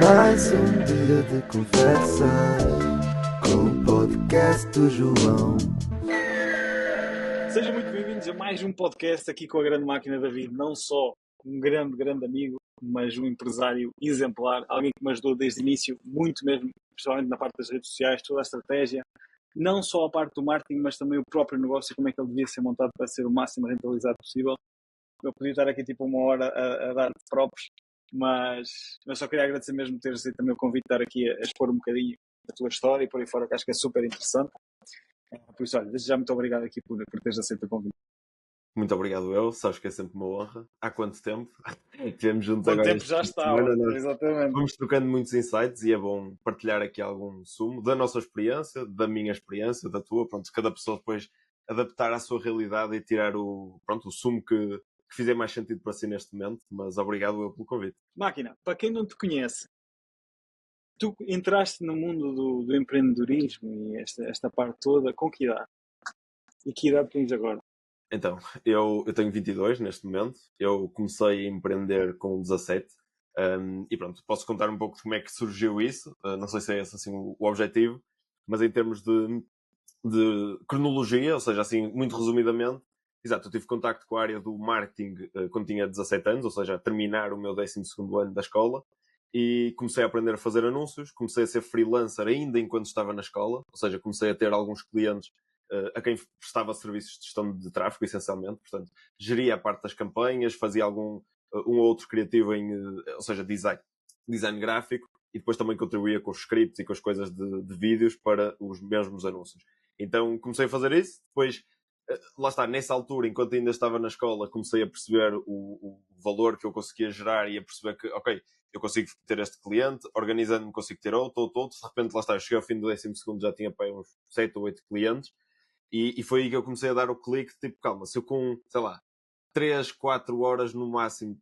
Mais um dia de conversas com o podcast do João. Sejam muito bem-vindos a mais um podcast aqui com a grande máquina David. Não só um grande amigo, mas um empresário exemplar, alguém que me ajudou desde o início, muito mesmo, principalmente na parte das redes sociais, toda a estratégia, não só a parte do marketing, mas também o próprio negócio, como é que ele devia ser montado para ser o máximo rentabilizado possível. Eu podia estar aqui tipo uma hora a dar props, mas eu só queria agradecer mesmo teres aceito também o convite de estar aqui a expor um bocadinho a tua história e por aí fora, que acho que é super interessante. Por isso, olha, desde já muito obrigado aqui por teres aceito o convite. Muito obrigado eu, sabes que é sempre uma honra. Há quanto tempo? Estivemos juntos Quanto agora tempo este já fim de estava, semana. Nós exatamente. vamos trocando muitos insights e é bom partilhar aqui algum sumo da nossa experiência, da minha experiência, da tua. Pronto, cada pessoa depois adaptar à sua realidade e tirar o sumo que fizer mais sentido para si neste momento. Mas obrigado eu pelo convite. Máquina, para quem não te conhece, tu entraste no mundo do empreendedorismo e esta parte toda com que idade? E que idade tens agora? Então, eu tenho 22 neste momento. Eu comecei a empreender com 17. E pronto, posso contar um pouco de como é que surgiu isso. Não sei se é esse assim, o objetivo, mas em termos de cronologia, ou seja, assim, muito resumidamente, exato, eu tive contacto com a área do marketing quando tinha 17 anos, ou seja, a terminar o meu 12º ano da escola, e comecei a aprender a fazer anúncios, comecei a ser freelancer ainda enquanto estava na escola, ou seja, comecei a ter alguns clientes a quem prestava serviços de gestão de tráfego, essencialmente, portanto, geria a parte das campanhas, fazia algum um ou outro criativo em, ou seja, design gráfico, e depois também contribuía com os scripts e com as coisas de vídeos para os mesmos anúncios. Então comecei a fazer isso, depois, lá está, nessa altura, enquanto ainda estava na escola, comecei a perceber o valor que eu conseguia gerar e a perceber que, ok, eu consigo ter este cliente, organizando-me consigo ter outro, de repente, lá está, eu cheguei ao fim do 12º, já tinha para uns 7 ou 8 clientes, e foi aí que eu comecei a dar o clique, tipo, calma, se eu com, sei lá, 3, 4 horas no máximo,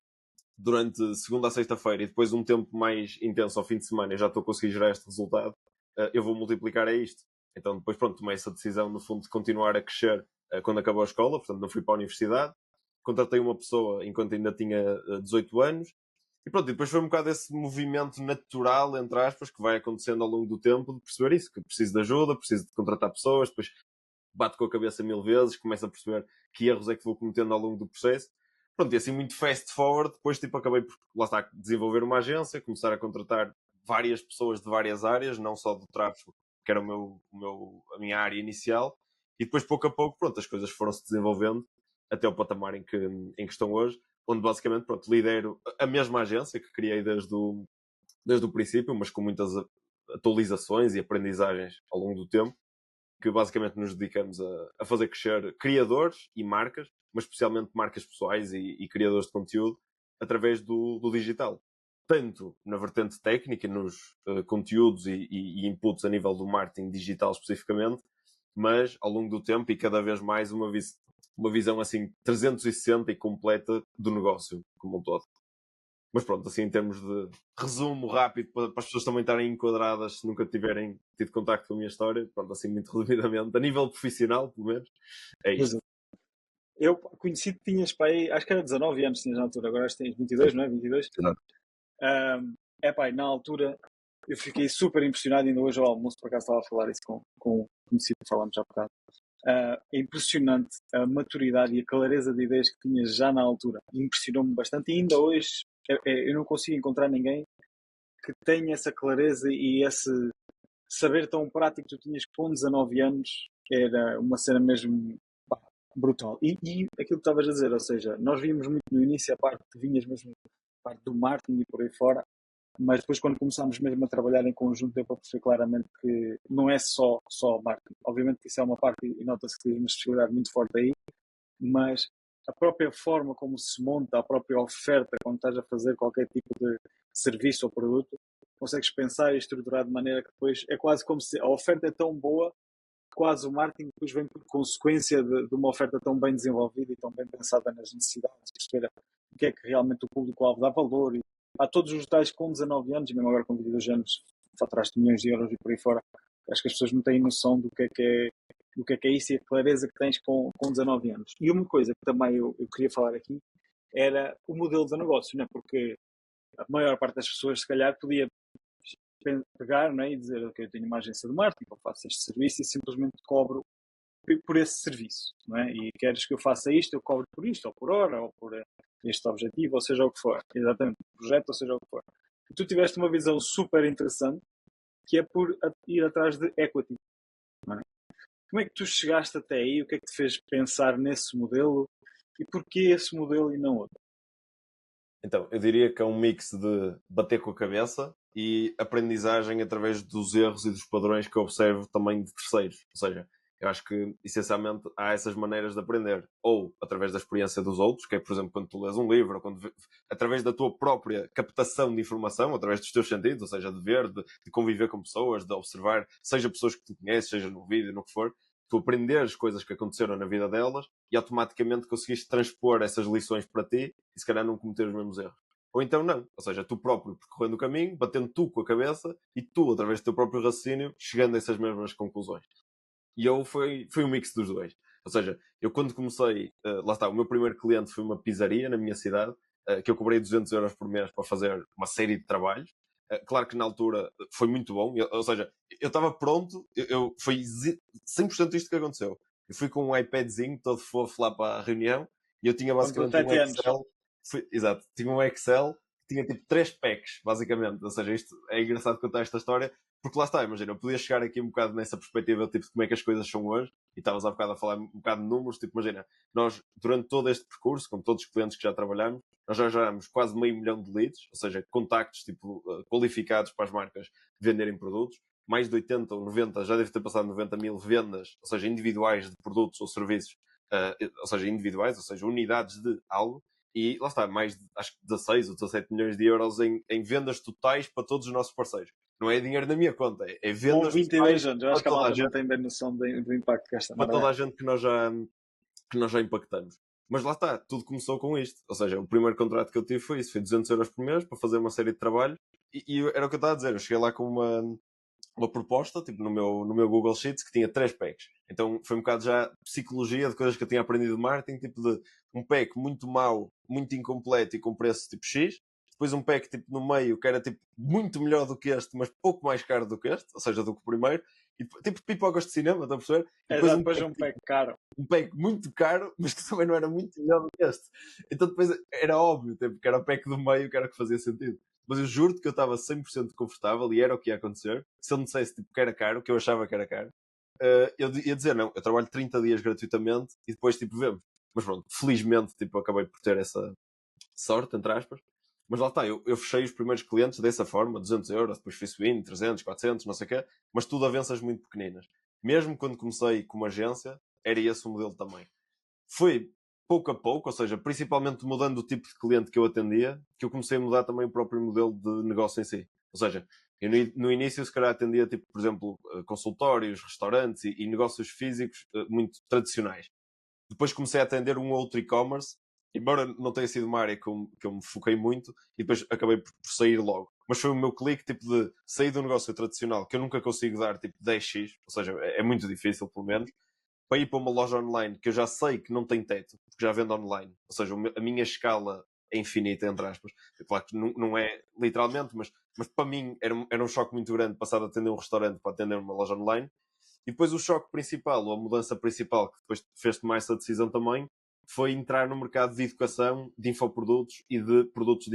durante segunda a sexta-feira, e depois um tempo mais intenso ao fim de semana, eu já estou a conseguir gerar este resultado, eu vou multiplicar a isto. Então depois, pronto, tomei essa decisão, no fundo, de continuar a crescer quando acabou a escola, portanto não fui para a universidade, contratei uma pessoa enquanto ainda tinha 18 anos, e pronto, e depois foi um bocado esse movimento natural, entre aspas, que vai acontecendo ao longo do tempo, de perceber isso, que preciso de ajuda, preciso de contratar pessoas, depois bato com a cabeça 1000 vezes, começo a perceber que erros é que vou cometendo ao longo do processo. Pronto, e assim muito fast forward, depois tipo acabei por, lá está, desenvolver uma agência, começar a contratar várias pessoas de várias áreas, não só do tráfego, que era a minha área inicial, e depois pouco a pouco, pronto, as coisas foram-se desenvolvendo até o patamar em que estão hoje, onde basicamente, pronto, lidero a mesma agência que criei desde o princípio, mas com muitas atualizações e aprendizagens ao longo do tempo, que basicamente nos dedicamos a fazer crescer criadores e marcas, mas especialmente marcas pessoais e criadores de conteúdo, através do digital. Tanto na vertente técnica, nos conteúdos e inputs a nível do marketing digital especificamente, mas ao longo do tempo e cada vez mais uma visão assim 360 e completa do negócio como um todo. Mas pronto, assim em termos de resumo rápido para as pessoas também estarem enquadradas se nunca tiverem tido contacto com a minha história, pronto, assim muito resumidamente, a nível profissional, pelo menos, é isto. Eu conheci que tinhas para aí, acho que era 19 anos tinhas na altura, agora acho que tens 22, não é? 22? Exato. Na altura eu fiquei super impressionado, ainda hoje ao almoço por acaso estava a falar isso com o conhecido que falámos já há bocado. É impressionante a maturidade e a clareza de ideias que tinhas já na altura. Impressionou-me bastante e ainda hoje eu não consigo encontrar ninguém que tenha essa clareza e esse saber tão prático que tu tinhas com 19 anos. Era uma cena mesmo brutal. E aquilo que estavas a dizer, ou seja, nós vimos muito no início a parte que vinhas mesmo, a parte do marketing e por aí fora, mas depois quando começámos mesmo a trabalhar em conjunto deu para perceber claramente que não é só marketing. Obviamente que isso é uma parte e nota-se que tens uma especialidade muito forte aí, mas a própria forma como se monta, a própria oferta, quando estás a fazer qualquer tipo de serviço ou produto, consegues pensar e estruturar de maneira que depois é quase como se a oferta é tão boa que quase o marketing depois vem por consequência de uma oferta tão bem desenvolvida e tão bem pensada nas necessidades, perceber o que é que realmente o público-alvo dá valor. E há todos os detalhes com 19 anos, e mesmo agora com 22 anos, faturaste milhões de euros e por aí fora. Acho que as pessoas não têm noção do que é isso e a clareza que tens com 19 anos. E uma coisa que também eu queria falar aqui era o modelo de negócio, né? Porque a maior parte das pessoas, se calhar, podia pegar, não é? E dizer, ok, eu tenho uma agência de marketing, eu faço este serviço e simplesmente cobro por esse serviço, não é? E queres que eu faça isto, eu cobro por isto, ou por hora, ou por este objetivo, ou seja o que for. Exatamente, projeto, ou seja o que for. E tu tiveste uma visão super interessante, que é por ir atrás de equity, não é? Como é que tu chegaste até aí? O que é que te fez pensar nesse modelo? E porquê esse modelo e não outro? Então, eu diria que é um mix de bater com a cabeça e aprendizagem através dos erros e dos padrões que eu observo também de terceiros. Ou seja, eu acho que, essencialmente, há essas maneiras de aprender. Ou através da experiência dos outros, que é, por exemplo, quando tu lês um livro, ou através da tua própria captação de informação, através dos teus sentidos, ou seja, de ver, de conviver com pessoas, de observar, seja pessoas que tu conheces, seja no vídeo, no que for, tu aprenderes coisas que aconteceram na vida delas e automaticamente conseguiste transpor essas lições para ti e se calhar não cometer os mesmos erros. Ou então não, ou seja, tu próprio percorrendo o caminho, batendo tu com a cabeça e tu, através do teu próprio raciocínio, chegando a essas mesmas conclusões. E eu fui um mix dos dois. Ou seja, eu quando comecei, lá está, o meu primeiro cliente foi uma pizzaria na minha cidade, que eu cobrei 200 euros por mês para fazer uma série de trabalhos. Claro que na altura foi muito bom, ou seja, eu estava pronto, foi 100% isto que aconteceu. Eu fui com um iPadzinho todo fofo lá para a reunião e eu tinha Com basicamente um 17 anos. Excel. Exato, tinha um Excel que tinha tipo 3 packs, basicamente. Ou seja, isto é engraçado contar esta história, porque lá está, imagina, eu podia chegar aqui um bocado nessa perspectiva tipo, de como é que as coisas são hoje, e estavas há bocado a falar um bocado de números, tipo, imagina, nós, durante todo este percurso, com todos os clientes que já trabalhamos, nós já geramos quase 500 mil de leads, ou seja, contactos tipo, qualificados para as marcas venderem produtos, mais de 80 ou 90, já deve ter passado 90 mil vendas, ou seja, individuais de produtos ou serviços, ou seja, individuais, ou seja, unidades de algo, e lá está, mais de, acho que 16 ou 17 milhões de euros em vendas totais para todos os nossos parceiros. Não é dinheiro na minha conta, é Com vendas 22 totais anos, eu para acho que a toda a malta não gente, tem bem noção do impacto que esta para merda toda a é. gente que nós já impactamos. Mas lá está, tudo começou com isto. Ou seja, o primeiro contrato que eu tive foi isso, foi 200 euros por mês para fazer uma série de trabalho. E era o que eu estava a dizer, eu cheguei lá com uma proposta, tipo no meu Google Sheets, que tinha 3 packs. Então foi um bocado já psicologia de coisas que eu tinha aprendido de marketing, tipo de um pack muito mau, muito incompleto e com preço tipo X. Depois um pack tipo no meio que era tipo muito melhor do que este, mas pouco mais caro do que este, ou seja, do que o primeiro. E, tipo pipocas de cinema, estão a perceber? E depois Exato, um depois pack, um pack caro. um pack muito caro, mas que também não era muito melhor do que este. Então depois era óbvio, tipo, que era o pack do meio que era o que fazia sentido. Mas eu juro-te que eu estava 100% confortável e era o que ia acontecer. Se ele me dissesse tipo, que era caro, que eu achava que era caro, eu ia dizer não, eu trabalho 30 dias gratuitamente e depois tipo vemos. Mas pronto, felizmente tipo, eu acabei por ter essa sorte, entre aspas. Mas lá está, eu fechei os primeiros clientes dessa forma, 200 euros, depois fui subindo, 300, 400, não sei o quê, mas tudo avanças muito pequeninas. Mesmo quando comecei como agência, era esse o modelo também. Foi pouco a pouco, ou seja, principalmente mudando o tipo de cliente que eu atendia, que eu comecei a mudar também o próprio modelo de negócio em si. Ou seja, eu no início se calhar atendia, tipo, por exemplo, consultórios, restaurantes e negócios físicos muito tradicionais. Depois comecei a atender um outro e-commerce, embora não tenha sido uma área que eu me foquei muito, e depois acabei por sair logo. Mas foi o meu clique, tipo, de sair do negócio tradicional, que eu nunca consigo dar, tipo, 10x, ou seja, é muito difícil, pelo menos, para ir para uma loja online que eu já sei que não tem teto, porque já vendo online. Ou seja, a minha escala é infinita, entre aspas. Claro que não é literalmente, mas para mim era um choque muito grande passar de atender um restaurante para atender uma loja online. E depois o choque principal, ou a mudança principal, que depois fez tomar essa decisão também, foi entrar no mercado de educação, de infoprodutos e de produtos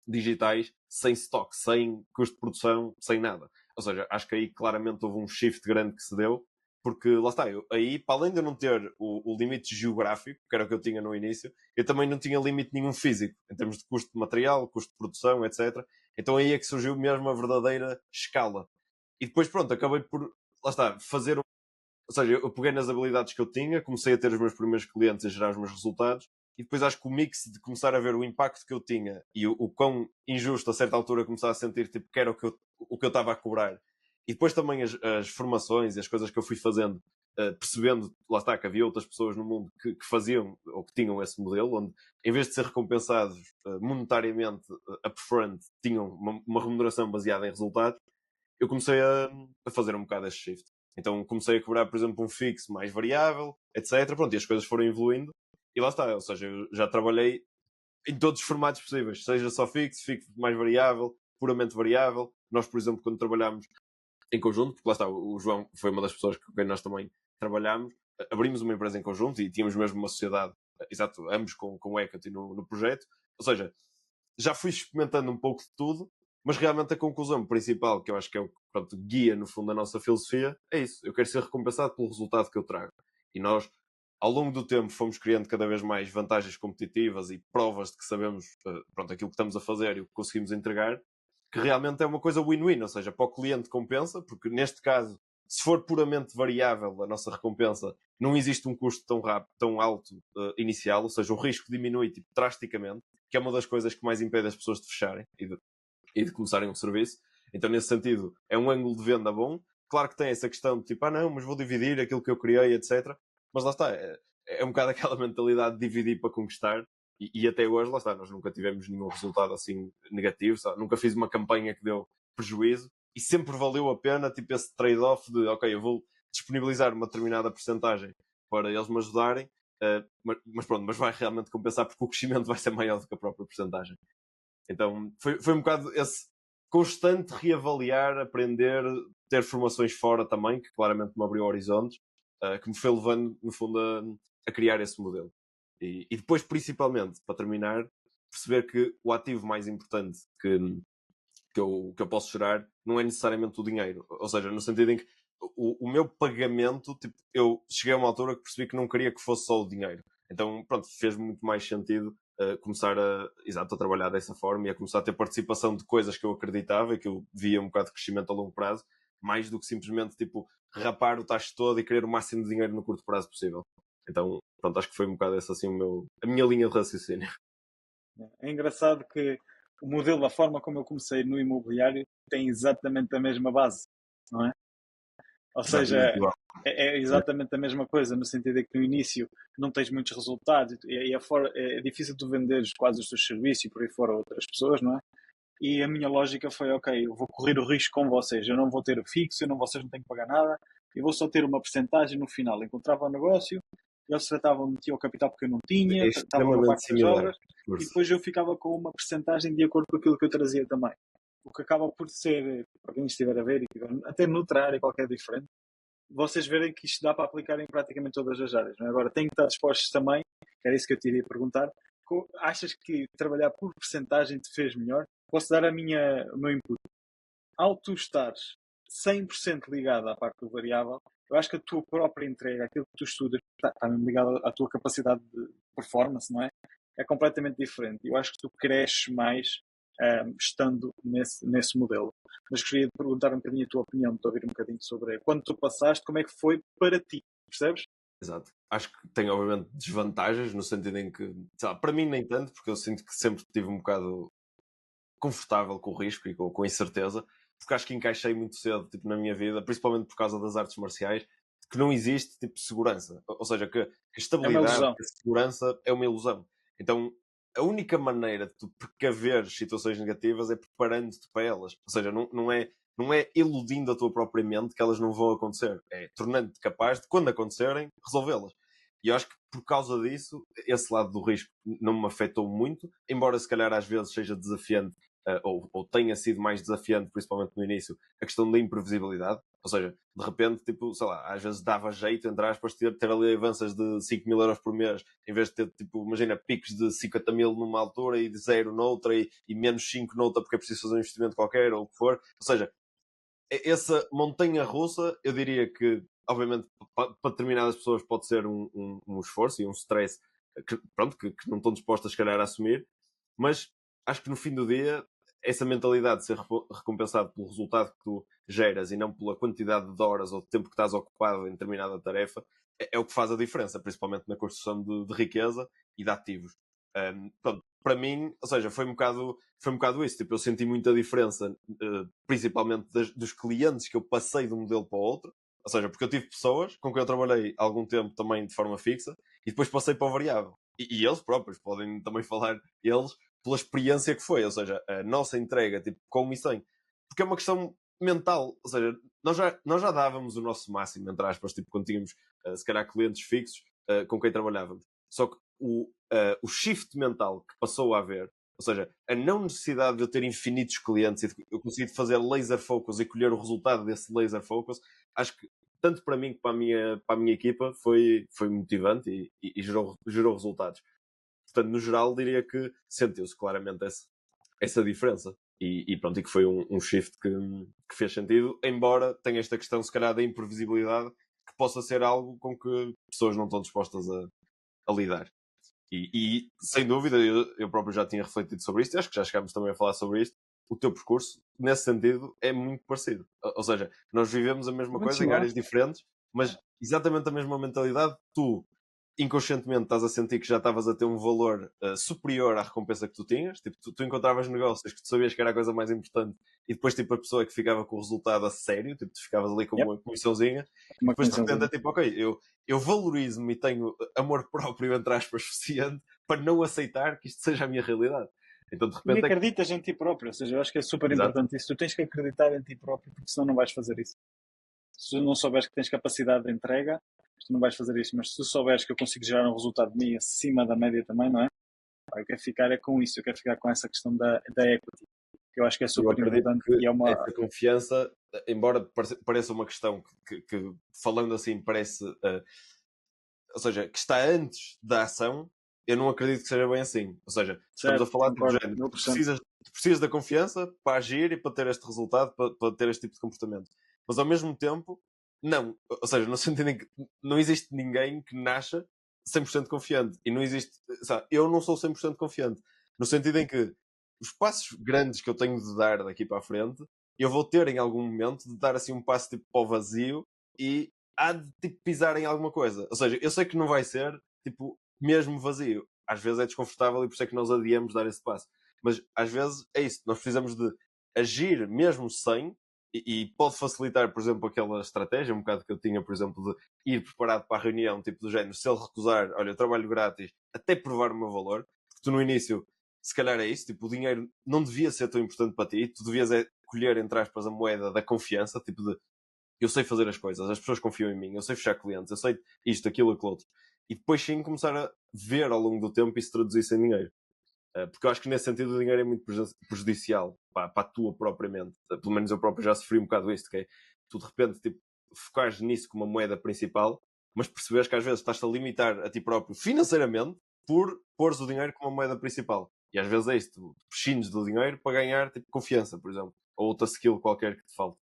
digitais sem stock, sem custo de produção, sem nada. Ou seja, acho que aí claramente houve um shift grande que se deu, porque lá está, aí, para além de eu não ter o limite geográfico, que era o que eu tinha no início, eu também não tinha limite nenhum físico, em termos de custo de material, custo de produção, etc. Então aí é que surgiu mesmo a verdadeira escala. E depois, pronto, acabei por, lá está, fazer. Ou seja, eu peguei nas habilidades que eu tinha, comecei a ter os meus primeiros clientes, a gerar os meus resultados, e depois acho que o mix de começar a ver o impacto que eu tinha e o quão injusto a certa altura começar a sentir tipo, que era o que eu estava a cobrar. E depois também as formações e as coisas que eu fui fazendo, percebendo, lá está, que havia outras pessoas no mundo que faziam ou que tinham esse modelo, onde em vez de ser recompensados monetariamente upfront, tinham uma remuneração baseada em resultados, eu comecei a fazer um bocado esse shift. Então comecei a cobrar, por exemplo, um fixo mais variável, etc. Pronto, e as coisas foram evoluindo. E lá está, ou seja, eu já trabalhei em todos os formatos possíveis, seja só fixo, fixo mais variável, puramente variável. Nós, por exemplo, quando trabalhámos em conjunto, porque lá está, o João foi uma das pessoas com quem nós também trabalhámos, abrimos uma empresa em conjunto e tínhamos mesmo uma sociedade, exato, ambos com equity no projeto. Ou seja, já fui experimentando um pouco de tudo, mas realmente a conclusão principal, que eu acho que é o que, pronto, guia no fundo a nossa filosofia, é isso. Eu quero ser recompensado pelo resultado que eu trago. E nós, ao longo do tempo, fomos criando cada vez mais vantagens competitivas e provas de que sabemos, pronto, aquilo que estamos a fazer e o que conseguimos entregar, que realmente é uma coisa win-win, ou seja, para o cliente compensa, porque neste caso, se for puramente variável a nossa recompensa, não existe um custo tão rápido, tão alto inicial, ou seja, o risco diminui tipo, drasticamente, que é uma das coisas que mais impede as pessoas de fecharem e de começarem um serviço. Então, nesse sentido, é um ângulo de venda bom. Claro que tem essa questão de tipo, não, mas vou dividir aquilo que eu criei, etc. Mas lá está, é um bocado aquela mentalidade de dividir para conquistar. E até hoje, lá está, nós nunca tivemos nenhum resultado assim negativo, sabe? Nunca fiz uma campanha que deu prejuízo e sempre valeu a pena, tipo, esse trade-off de, ok, eu vou disponibilizar uma determinada porcentagem para eles me ajudarem, mas pronto, mas vai realmente compensar porque o crescimento vai ser maior do que a própria porcentagem. Então, foi um bocado esse constante reavaliar, aprender, ter formações fora também, que claramente me abriu horizontes, que me foi levando, no fundo, a criar esse modelo. E depois, principalmente, para terminar, perceber que o ativo mais importante que eu posso gerar não é necessariamente o dinheiro. Ou seja, no sentido em que o meu pagamento, tipo, eu cheguei a uma altura que percebi que não queria que fosse só o dinheiro. Então, pronto, fez muito mais sentido começar a trabalhar dessa forma e a começar a ter participação de coisas que eu acreditava e que eu via um bocado de crescimento a longo prazo, mais do que simplesmente, tipo, rapar o tacho todo e querer o máximo de dinheiro no curto prazo possível. Então, pronto, acho que foi um bocado essa assim a minha linha de raciocínio. É engraçado que o modelo, a forma como eu comecei no imobiliário, tem exatamente a mesma base, não é? Ou Exatamente seja, igual. é exatamente a mesma coisa, no sentido de que no início não tens muitos resultados e é difícil tu venderes quase os teus serviços e por aí fora a outras pessoas, não é? E a minha lógica foi, ok, eu vou correr o risco com vocês, eu não vou ter o fixo, vocês não têm que pagar nada, eu vou só ter uma porcentagem no final. Encontrava o negócio, eles tratavam, metiam o capital porque eu não É tinha, tratavam a extremamente parte das similar. obras e depois eu ficava com uma porcentagem de acordo com aquilo que eu trazia também. O que acaba por ser, para quem estiver a ver, até noutra área qualquer diferente, vocês verem que isto dá para aplicar em praticamente todas as áreas. Não é? Agora, têm que estar dispostos também, que era isso que eu te iria perguntar, achas que trabalhar por porcentagem te fez melhor? Posso dar o meu input. Ao tu estares 100% ligado à parte do variável, eu acho que a tua própria entrega, aquilo que tu estudas, está mesmo ligado à tua capacidade de performance, não é? É completamente diferente. Eu acho que tu cresces mais estando nesse modelo. Mas gostaria de perguntar um bocadinho a tua opinião, de ouvir um bocadinho sobre quando tu passaste, como é que foi para ti, percebes? Exato. Acho que tem, obviamente, desvantagens, no sentido em que, sei lá, para mim nem tanto, porque eu sinto que sempre estive um bocado confortável com o risco e com a incerteza, porque acho que encaixei muito cedo, tipo, na minha vida, principalmente por causa das artes marciais, que não existe, tipo, segurança. Ou seja, que a É uma estabilidade, ilusão. a segurança é uma ilusão. Então, a única maneira de tu precaver situações negativas é preparando-te para elas. Ou seja, não é iludindo a tua própria mente que elas não vão acontecer. É tornando-te capaz de, quando acontecerem, resolvê-las. E eu acho que por causa disso, esse lado do risco não me afetou muito, embora se calhar às vezes seja desafiante, ou tenha sido mais desafiante, principalmente no início, a questão da imprevisibilidade. Ou seja, de repente, tipo, sei lá, às vezes dava jeito, entre aspas, ter ali avanças de 5 mil euros por mês, em vez de ter, tipo, imagina, picos de 50 mil numa altura e de 0 noutra e menos 5 noutra porque é preciso fazer um investimento qualquer ou o que for. Ou seja, essa montanha russa, eu diria que, obviamente, para determinadas pessoas pode ser um esforço e um stress pronto, que não estão dispostas, se calhar, a assumir, mas acho que no fim do dia, essa mentalidade de ser recompensado pelo resultado que tu geras e não pela quantidade de horas ou de tempo que estás ocupado em determinada tarefa, é o que faz a diferença, principalmente na construção de riqueza e de ativos. Pronto, para mim, ou seja, foi um bocado isso. Tipo, eu senti muita diferença, principalmente dos clientes que eu passei de um modelo para o outro. Ou seja, porque eu tive pessoas com quem eu trabalhei algum tempo também de forma fixa e depois passei para o variável. E eles próprios podem também falar, eles, pela experiência que foi. Ou seja, a nossa entrega, tipo, com e sem. Porque é uma questão mental. Ou seja, nós já dávamos o nosso máximo, entre aspas, tipo, quando tínhamos, se calhar, clientes fixos com quem trabalhávamos. Só que o shift mental que passou a haver, Ou seja, a não necessidade de eu ter infinitos clientes e de eu conseguir fazer laser focus e colher o resultado desse laser focus, acho que tanto para mim como para a minha equipa foi motivante e gerou resultados. Portanto, no geral, diria que sentiu-se claramente essa diferença. E pronto, e que foi um shift que fez sentido, embora tenha esta questão, se calhar, da imprevisibilidade, que possa ser algo com que pessoas não estão dispostas a lidar. E sem dúvida, eu próprio já tinha refletido sobre isto, e acho que já chegámos também a falar sobre isto. O teu percurso, nesse sentido, é muito parecido. Ou seja, nós vivemos a mesma Muito coisa em similar. áreas diferentes, mas exatamente a mesma mentalidade. Tu, inconscientemente, estás a sentir que já estavas a ter um valor superior à recompensa que tu tinhas. Tipo, tu encontravas negócios que tu sabias que era a coisa mais importante, e depois, tipo, a pessoa que ficava com o resultado a sério, tipo, tu ficavas ali com Yep. uma comissãozinha, e Uma depois de repente comissãozinha. é tipo, ok, eu valorizo-me e tenho amor próprio, entre aspas, suficiente para não aceitar que isto seja a minha realidade. Então, de E repente, acreditas em ti próprio, ou seja, eu acho que é super Exato. importante isso. Tu tens que acreditar em ti próprio, porque senão não vais fazer isso. Se tu não souberes que tens capacidade de entrega, tu não vais fazer isso. Mas se tu souberes que eu consigo gerar um resultado de mim acima da média também, não é? Eu quero ficar com isso, eu quero ficar com essa questão da equity, que eu acho que é eu super acredito importante que e é uma. essa confiança, embora pareça uma questão que falando assim, parece. Ou seja, que está antes da ação, eu não acredito que seja bem assim. Ou seja, estamos a Certo, falar tipo, de concordo, género, 1000%. tu precisas da confiança para agir e para ter este resultado, para ter este tipo de comportamento. Mas ao mesmo tempo, não. Ou seja, no sentido em que não existe ninguém que nasça 100% confiante. E não existe. Sabe, eu não sou 100% confiante. No sentido em que os passos grandes que eu tenho de dar daqui para a frente, eu vou ter em algum momento de dar assim um passo tipo para o vazio e há de tipo, pisar em alguma coisa. Ou seja, eu sei que não vai ser tipo mesmo vazio. Às vezes é desconfortável e por isso é que nós adiamos dar esse passo. Mas às vezes é isso. Nós precisamos de agir mesmo sem, e pode facilitar, por exemplo, aquela estratégia, um bocado que eu tinha, por exemplo, de ir preparado para a reunião, tipo do género, se ele recusar, olha, eu trabalho grátis, até provar o meu valor, porque tu no início, se calhar é isso, tipo, o dinheiro não devia ser tão importante para ti, tu devias colher, entre aspas, a moeda da confiança, tipo de eu sei fazer as coisas, as pessoas confiam em mim, eu sei fechar clientes, eu sei isto, aquilo, aquilo outro. E depois sim começar a ver ao longo do tempo isso traduzir-se em dinheiro. Porque eu acho que nesse sentido o dinheiro é muito prejudicial para a tua propriamente. Pelo menos eu próprio já sofri um bocado isto, que é tu de repente tipo, focares nisso como uma moeda principal, mas percebes que às vezes estás-te a limitar a ti próprio financeiramente por pôres o dinheiro como uma moeda principal. E às vezes é isto, tu prescindes do dinheiro para ganhar tipo, confiança, por exemplo, ou outra skill qualquer que te falte.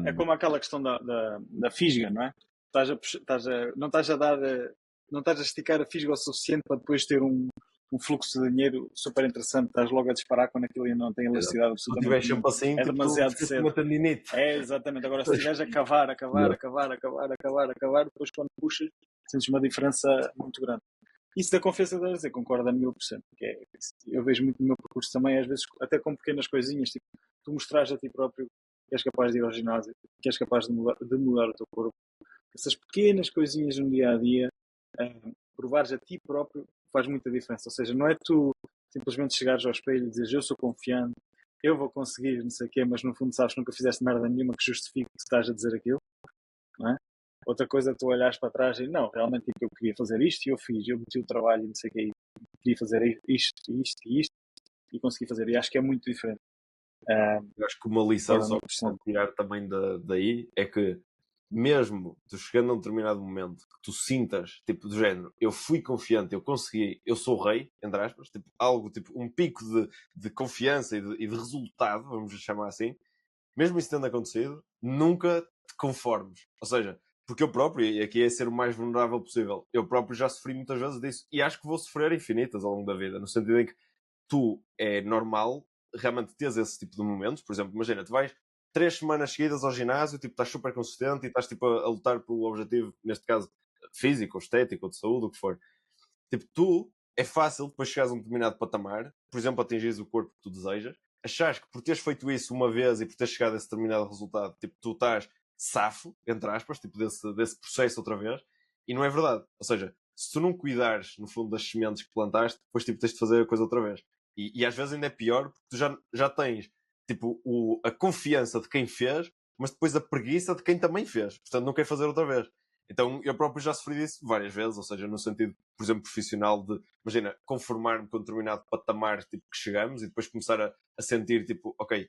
É como aquela questão da fisga, não é? Não estás a dar, não estás a esticar a fisga o suficiente para depois ter um fluxo de dinheiro super interessante. Estás logo a disparar quando aquilo ainda não tem elasticidade Se tu estiveres absolutamente nenhuma. sempre assim, É tipo, tu demasiado ficas com cedo. uma tendinite. É, exatamente. Agora, se estiveres a cavar, depois quando puxas, sentes uma diferença muito grande. Isso da confiança, deve dizer, concordo a 1000%. Eu vejo muito no meu percurso também, às vezes, até com pequenas coisinhas, tipo, tu mostrares a ti próprio que és capaz de ir ao ginásio, que és capaz de mudar o teu corpo. Essas pequenas coisinhas no dia a dia, provares a ti próprio, faz muita diferença. Ou seja, não é tu simplesmente chegares ao espelho e dizeres eu sou confiante, eu vou conseguir, não sei o quê, mas no fundo sabes que nunca fizeste merda nenhuma que justifique que estás a dizer aquilo, não é? Outra coisa é tu olhares para trás e não, realmente eu queria fazer isto e eu fiz, eu meti o trabalho e não sei o quê, queria fazer isto e consegui fazer. E acho que é muito diferente. Eu acho que uma lição Concordo a só que 1000%. pode tirar também daí é que mesmo tu chegando a um determinado momento que tu sintas, tipo, do género, eu fui confiante, eu consegui, eu sou rei, entre aspas, tipo, algo, tipo, um pico de confiança e de resultado, vamos chamar assim, mesmo isso tendo acontecido, nunca te conformes. Ou seja, porque eu próprio, e aqui é ser o mais vulnerável possível, eu próprio já sofri muitas vezes disso, e acho que vou sofrer infinitas ao longo da vida, no sentido em que tu é normal realmente teres esse tipo de momentos. Por exemplo, imagina, tu vais 3 semanas seguidas ao ginásio, tipo, estás super consistente e estás tipo, a lutar pelo objetivo, neste caso, físico, ou estético, ou de saúde, o que for. Tipo, tu é fácil depois chegares a um determinado patamar, por exemplo, atingires o corpo que tu desejas, achares que por teres feito isso uma vez e por teres chegado a esse determinado resultado, tipo, tu estás safo, entre aspas, tipo, desse processo outra vez, e não é verdade. Ou seja, se tu não cuidares, no fundo, das sementes que plantaste, depois tipo, tens de fazer a coisa outra vez. E às vezes ainda é pior, porque tu já tens tipo, a confiança de quem fez, mas depois a preguiça de quem também fez. Portanto, não quer fazer outra vez. Então eu próprio já sofri disso várias vezes, ou seja, no sentido, por exemplo, profissional de, imagina, conformar-me com um determinado patamar tipo, que chegamos e depois começar a sentir, tipo, ok,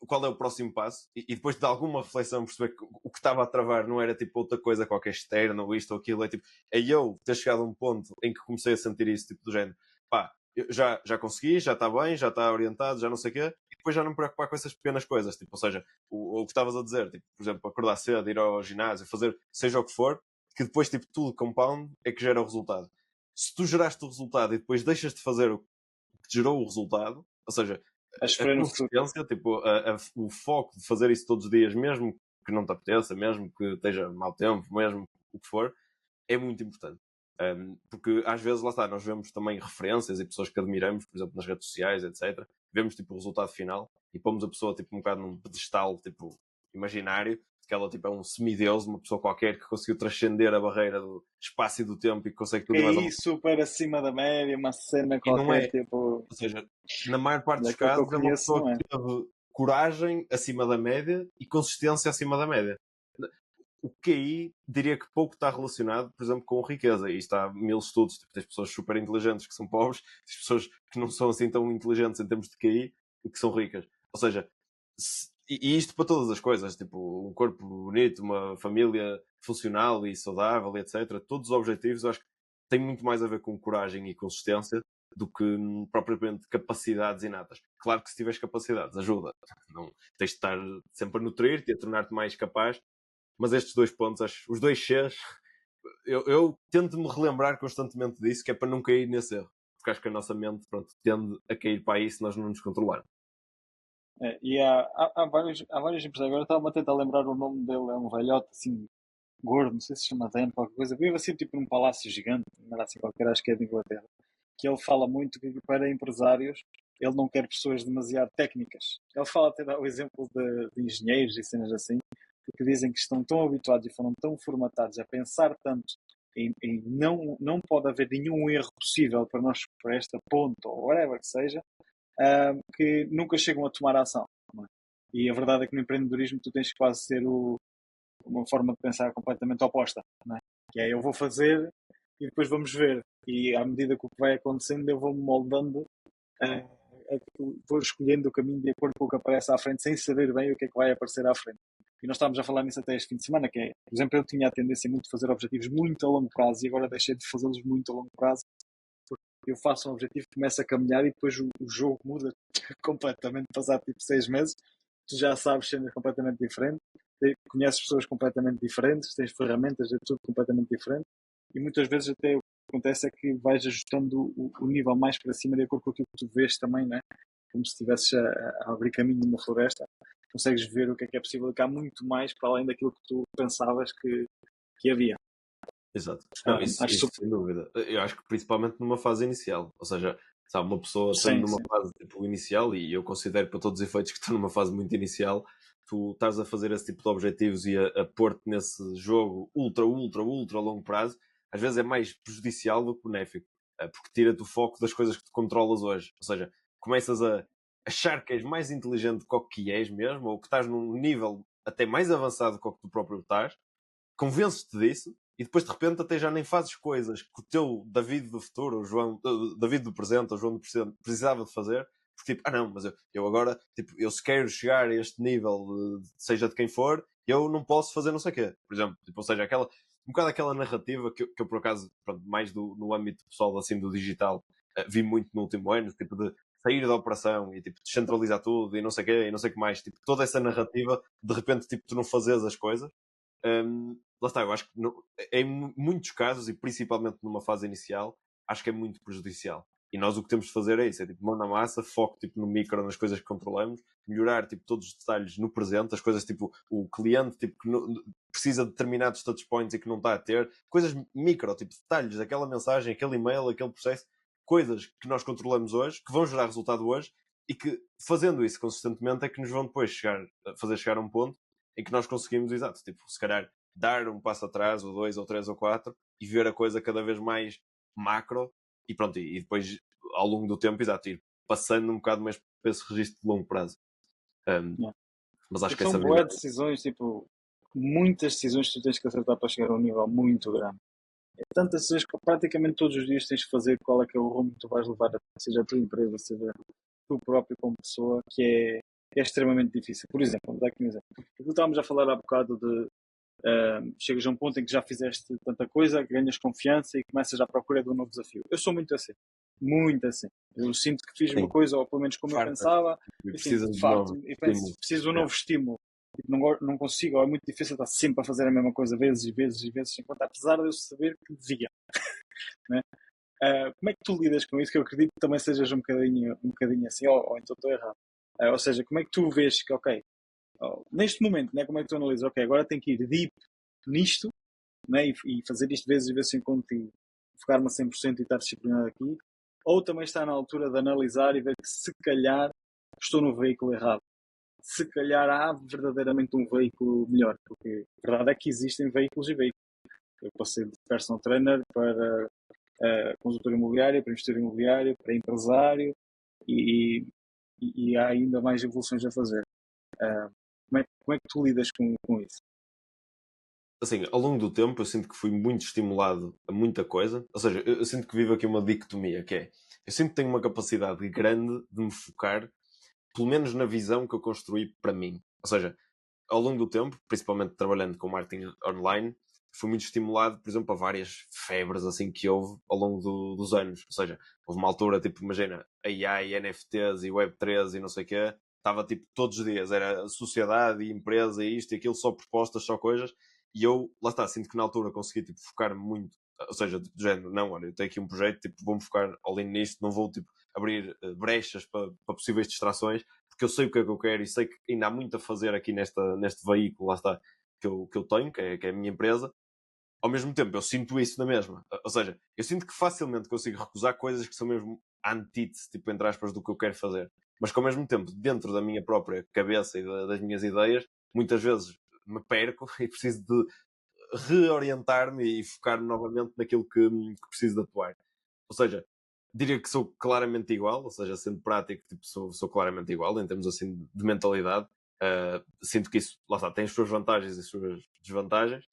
qual é o próximo passo? E depois de alguma reflexão perceber que o que estava a travar não era tipo outra coisa qualquer externa ou isto ou aquilo, é tipo, é eu ter chegado a um ponto em que comecei a sentir isso, tipo, do género, pá, eu já consegui, já está bem, já está orientado, já não sei o quê, e depois já não me preocupar com essas pequenas coisas, tipo, ou seja, o que estavas a dizer, tipo, por exemplo, acordar cedo, ir ao ginásio, fazer seja o que for, que depois, tipo, tudo compound é que gera o resultado. Se tu geraste o resultado e depois deixas de fazer o que gerou o resultado, ou seja, A a esperar no futuro. consistência, tipo, o foco de fazer isso todos os dias, mesmo que não te apeteça, mesmo que esteja mau tempo, mesmo o que for, é muito importante. Porque às vezes, lá está, nós vemos também referências e pessoas que admiramos, por exemplo, nas redes sociais, etc. Vemos tipo o resultado final e pomos a pessoa tipo um bocado num pedestal tipo imaginário, que ela tipo é um semideus, uma pessoa qualquer que conseguiu transcender a barreira do espaço e do tempo e que consegue tudo e mais Caí alguma coisa. super acima da média, uma cena E não qualquer, é, tipo, ou seja, na maior parte dos daquilo que eu casos é uma conheço, pessoa não que é? teve coragem acima da média e consistência acima da média. O QI diria que pouco está relacionado, por exemplo, com riqueza. E está mil estudos, tipo, tens pessoas super inteligentes que são pobres, tens pessoas que não são assim tão inteligentes em termos de QI e que são ricas. Ou seja, e isto para todas as coisas, tipo, um corpo bonito, uma família funcional e saudável, etc. Todos os objetivos, eu acho que têm muito mais a ver com coragem e consistência do que propriamente capacidades inatas. Claro que se tiveres capacidades, ajuda. Não, tens de estar sempre a nutrir-te e a tornar-te mais capaz, mas estes dois pontos, acho, os dois Cs, eu tento me relembrar constantemente disso, que é para não cair nesse erro. Porque acho que a nossa mente, pronto, tende a cair para aí se nós não nos controlarmos. É, e há vários empresários. Agora estava-me a tentar lembrar o nome dele, é um velhote assim, gordo, não sei se chama Dan, qualquer coisa. Vive assim tipo num palácio gigante, não era assim qualquer, acho que é de Inglaterra. Que ele fala muito que para empresários ele não quer pessoas demasiado técnicas. Ele fala até dá o exemplo de engenheiros e cenas assim, porque dizem que estão tão habituados e foram tão formatados a pensar tanto em não pode haver nenhum erro possível para nós, para esta ponta ou whatever que seja, que nunca chegam a tomar ação. Não é? E a verdade é que no empreendedorismo tu tens que quase ser uma forma de pensar completamente oposta. Não é? Que é eu vou fazer e depois vamos ver. E à medida que o que vai acontecendo, eu vou-me moldando, vou escolhendo o caminho de acordo com o que aparece à frente, sem saber bem o que é que vai aparecer à frente. E nós estávamos a falar nisso até este fim de semana, que é, por exemplo, eu tinha a tendência muito de fazer objetivos muito a longo prazo e agora deixei de fazê-los muito a longo prazo, porque eu faço um objetivo, começo a caminhar e depois o jogo muda completamente, passado tipo 6 meses, tu já sabes cenas completamente diferentes, conheces pessoas completamente diferentes, tens ferramentas, é tudo completamente diferente, e muitas vezes até o que acontece é que vais ajustando o nível mais para cima de acordo com aquilo que tu vês também, né? Como se estivesses a abrir caminho numa floresta, consegues ver o que é possível, que há muito mais para além daquilo que tu pensavas que havia. Exato. Não, Acho isso super. sem dúvida. Eu acho que principalmente numa fase inicial. Ou seja, sabe, uma pessoa estando Sim, numa sim. fase tipo inicial, e eu considero para todos os efeitos que estou numa fase muito inicial, tu estás a fazer esse tipo de objetivos e a pôr-te nesse jogo ultra, ultra, ultra longo prazo, às vezes é mais prejudicial do que benéfico. Porque tira-te o foco das coisas que tu controlas hoje. Ou seja, começas a achar que és mais inteligente do que és mesmo, ou que estás num nível até mais avançado do que tu próprio estás, convences-te disso e depois de repente até já nem fazes coisas que o teu David do futuro, o João, David do presente, o João do presente precisava de fazer, porque tipo, não, mas eu agora, tipo, eu se quero chegar a este nível, seja de quem for, eu não posso fazer não sei o quê. Por exemplo, tipo, ou seja, um bocado aquela narrativa que eu por acaso, pronto, mais no âmbito pessoal assim do digital, vi muito no último ano, tipo de sair da operação e tipo descentralizar tudo e não sei o quê e não sei o que mais, tipo, toda essa narrativa, de repente tipo tu não fazes as coisas. Lá está, eu acho que em muitos casos, e principalmente numa fase inicial, acho que é muito prejudicial. E nós o que temos de fazer é isso, é tipo mão na massa, foco tipo no micro, nas coisas que controlamos, melhorar tipo todos os detalhes no presente, as coisas tipo o cliente tipo que precisa de determinados touch points e que não está a ter, coisas micro, tipo detalhes, aquela mensagem, aquele e-mail, aquele processo, coisas que nós controlamos hoje, que vão gerar resultado hoje e que fazendo isso consistentemente é que nos vão depois fazer chegar a um ponto em que nós conseguimos, exato, tipo, se calhar dar um passo atrás, ou dois, ou três, ou quatro, e ver a coisa cada vez mais macro, e pronto, e depois, ao longo do tempo, exato, ir passando um bocado mais para esse registro de longo prazo. Um, Yeah. mas acho Porque que são essa visão. boas decisões, tipo, muitas decisões que tu tens que acertar para chegar a um nível muito grande. É tantas decisões que praticamente todos os dias tens que fazer qual é que é o rumo que tu vais levar, seja a tua empresa, seja tu próprio como pessoa, que é extremamente difícil. Por exemplo, vou dar aqui um exemplo. Tu estávamos a falar há bocado de chegas a um ponto em que já fizeste tanta coisa, que ganhas confiança e começas à procura de um novo desafio. Eu sou muito assim. Muito assim. Eu sinto que fiz uma Sim. coisa, ou pelo menos como eu Farta. pensava, E eu precisas sinto de farto novo e penso, estímulo. preciso de um novo estímulo. Tipo, não consigo, ou é muito difícil estar sempre a fazer a mesma coisa vezes e vezes e vezes, enquanto apesar de eu saber que devia. Né? Como é que tu lidas com isso? Que eu acredito que também sejas um bocadinho assim, ou então estou errado. Ou seja, como é que tu vês que, ok, neste momento, né, como é que tu analisas? Ok, agora tenho que ir deep nisto, né, e fazer isto vezes e vezes em contigo, focar-me a 100% e estar disciplinado aqui, ou também está na altura de analisar e ver que se calhar estou no veículo errado. Se calhar há verdadeiramente um veículo melhor, porque a verdade é que existem veículos e veículos. Eu passei de personal trainer para consultor imobiliário, para investidor imobiliário, para empresário e há ainda mais evoluções a fazer. Como é que tu lidas com isso? Assim, ao longo do tempo eu sinto que fui muito estimulado a muita coisa. Ou seja, eu sinto que vivo aqui uma dicotomia, que é, eu sinto que tenho uma capacidade grande de me focar, pelo menos na visão que eu construí para mim. Ou seja, ao longo do tempo, principalmente trabalhando com marketing online, fui muito estimulado, por exemplo, a várias febres assim que houve ao longo dos anos. Ou seja, houve uma altura, tipo, imagina, AI, NFTs e Web3 e não sei o quê, estava tipo todos os dias, era sociedade e empresa e isto e aquilo, só propostas, só coisas, e eu, lá está, sinto que na altura consegui tipo, focar-me muito, ou seja, tipo, do género, não, olha, eu tenho aqui um projeto, tipo, vou-me focar all in nisto, não vou tipo, abrir brechas para possíveis distrações, porque eu sei o que é que eu quero e sei que ainda há muito a fazer aqui neste veículo, lá está, que eu tenho, que é a minha empresa. Ao mesmo tempo, eu sinto isso na mesma. Ou seja, eu sinto que facilmente consigo recusar coisas que são mesmo antítese, tipo, entre aspas, do que eu quero fazer. Mas que ao mesmo tempo, dentro da minha própria cabeça e das minhas ideias, muitas vezes me perco e preciso de reorientar-me e focar-me novamente naquilo que preciso de atuar. Ou seja, diria que sou claramente igual, ou seja, sendo prático, tipo, sou claramente igual em termos assim de mentalidade. Sinto que isso, lá está, tem as suas vantagens e as suas desvantagens.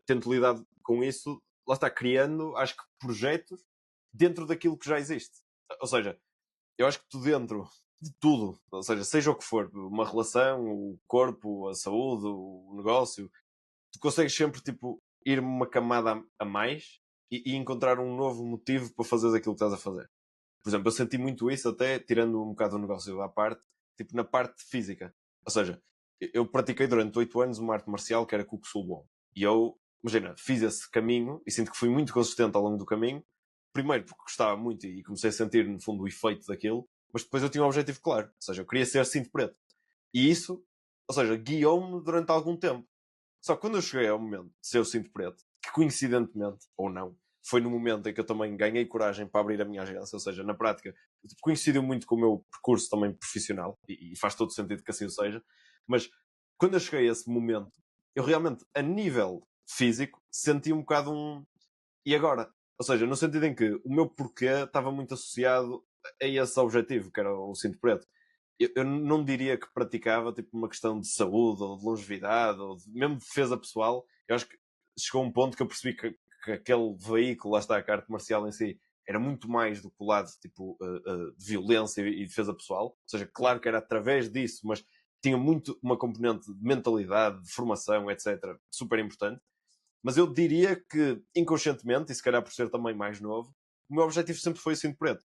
Tento lidar com isso, lá está, criando, acho que projetos dentro daquilo que já existe. Ou seja, eu acho que tu dentro de tudo, ou seja o que for, uma relação, o corpo, a saúde, o negócio, tu consegues sempre tipo, ir uma camada a mais e encontrar um novo motivo para fazer aquilo que estás a fazer. Por exemplo, eu senti muito isso até tirando um bocado o negócio à parte, tipo na parte física. Ou seja, eu pratiquei durante 8 anos uma arte marcial que era Kuk Sulwon. E eu, imagina, fiz esse caminho e sinto que fui muito consistente ao longo do caminho. Primeiro porque gostava muito e comecei a sentir no fundo o efeito daquilo, mas depois eu tinha um objetivo claro. Ou seja, eu queria ser cinto preto. E isso, ou seja, guiou-me durante algum tempo. Só que quando eu cheguei ao momento de ser o cinto preto, que coincidentemente, ou não, foi no momento em que eu também ganhei coragem para abrir a minha agência, ou seja, na prática, coincidiu muito com o meu percurso também profissional, e faz todo sentido que assim o seja, mas quando eu cheguei a esse momento, eu realmente, a nível físico, senti um bocado um... E agora? Ou seja, no sentido em que o meu porquê estava muito associado a esse objetivo, que era o cinto preto. Eu não diria que praticava tipo uma questão de saúde ou de longevidade ou mesmo de defesa pessoal. Eu acho que chegou um ponto que eu percebi que aquele veículo, lá está a arte marcial em si, era muito mais do que o lado tipo, de violência e defesa pessoal. Ou seja, claro que era através disso, mas tinha muito uma componente de mentalidade, de formação, etc., super importante. Mas eu diria que, inconscientemente, e se calhar por ser também mais novo, o meu objetivo sempre foi o cinto preto.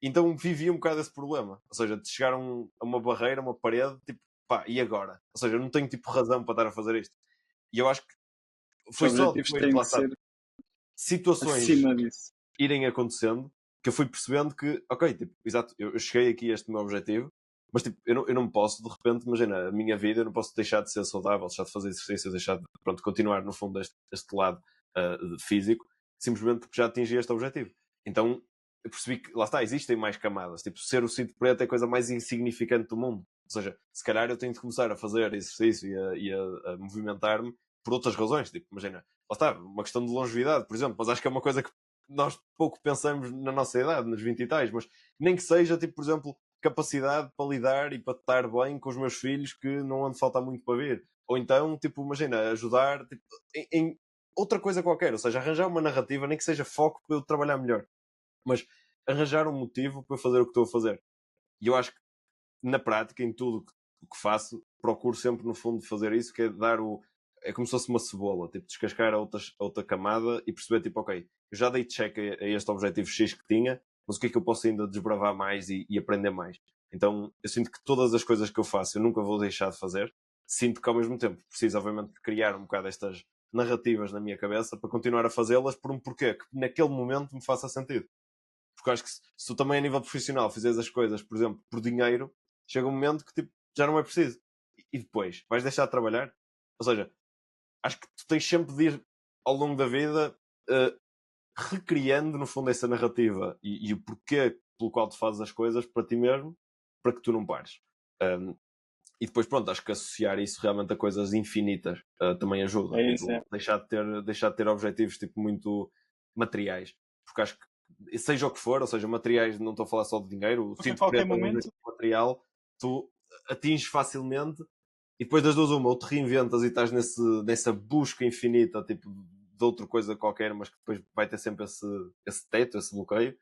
Então vivia um bocado esse problema. Ou seja, de chegar a uma barreira, uma parede, tipo, pá, e agora? Ou seja, eu não tenho tipo razão para estar a fazer isto. E eu acho que Os foi só objetivos depois de têm lá que estar ser situações acima disso. irem acontecendo que eu fui percebendo que, ok, tipo, exato, eu cheguei aqui a este meu objetivo, mas tipo, eu não posso, de repente, imagina, a minha vida, eu não posso deixar de ser saudável, deixar de fazer exercício, deixar de, pronto, continuar no fundo este lado físico, simplesmente porque já atingi este objetivo. Então, eu percebi que, lá está, existem mais camadas. Tipo, ser o cinto preto é a coisa mais insignificante do mundo. Ou seja, se calhar eu tenho de começar a fazer exercício e a movimentar-me por outras razões. Tipo, imagina, lá está, uma questão de longevidade, por exemplo, mas acho que é uma coisa que nós pouco pensamos na nossa idade, nos 20 e tais, mas nem que seja, tipo, por exemplo, capacidade para lidar e para estar bem com os meus filhos que não ando falta muito para vir. Ou então, tipo, imagina, ajudar tipo, em outra coisa qualquer, ou seja, arranjar uma narrativa, nem que seja foco para eu trabalhar melhor, mas arranjar um motivo para eu fazer o que estou a fazer. E eu acho que na prática, em tudo o que faço, procuro sempre no fundo fazer isso, que é dar o... É como se fosse uma cebola, tipo, descascar a outra camada e perceber, tipo, ok, eu já dei check a este objetivo X que tinha, mas o que é que eu posso ainda desbravar mais e aprender mais? Então, eu sinto que todas as coisas que eu faço eu nunca vou deixar de fazer. Sinto que ao mesmo tempo preciso, obviamente, de criar um bocado estas narrativas na minha cabeça para continuar a fazê-las por um porquê que naquele momento me faça sentido. Porque eu acho que se tu também a nível profissional fizeres as coisas, por exemplo, por dinheiro, chega um momento que tipo, já não é preciso. E depois, vais deixar de trabalhar? Ou seja, acho que tu tens sempre de ir ao longo da vida recriando no fundo essa narrativa e o porquê pelo qual tu fazes as coisas para ti mesmo, para que tu não pares. Um, e depois, pronto, acho que associar isso realmente a coisas infinitas também ajuda. É Tipo, isso, é. deixar de ter objetivos tipo, muito materiais. Porque acho que, seja o que for, ou seja, materiais, não estou a falar só de dinheiro, Porque a sinto que qualquer ter um momento, objetivo material, tu atinges facilmente e depois das duas uma, ou te reinventas e estás nessa busca infinita, tipo, de outra coisa qualquer, mas que depois vai ter sempre esse teto, esse bloqueio,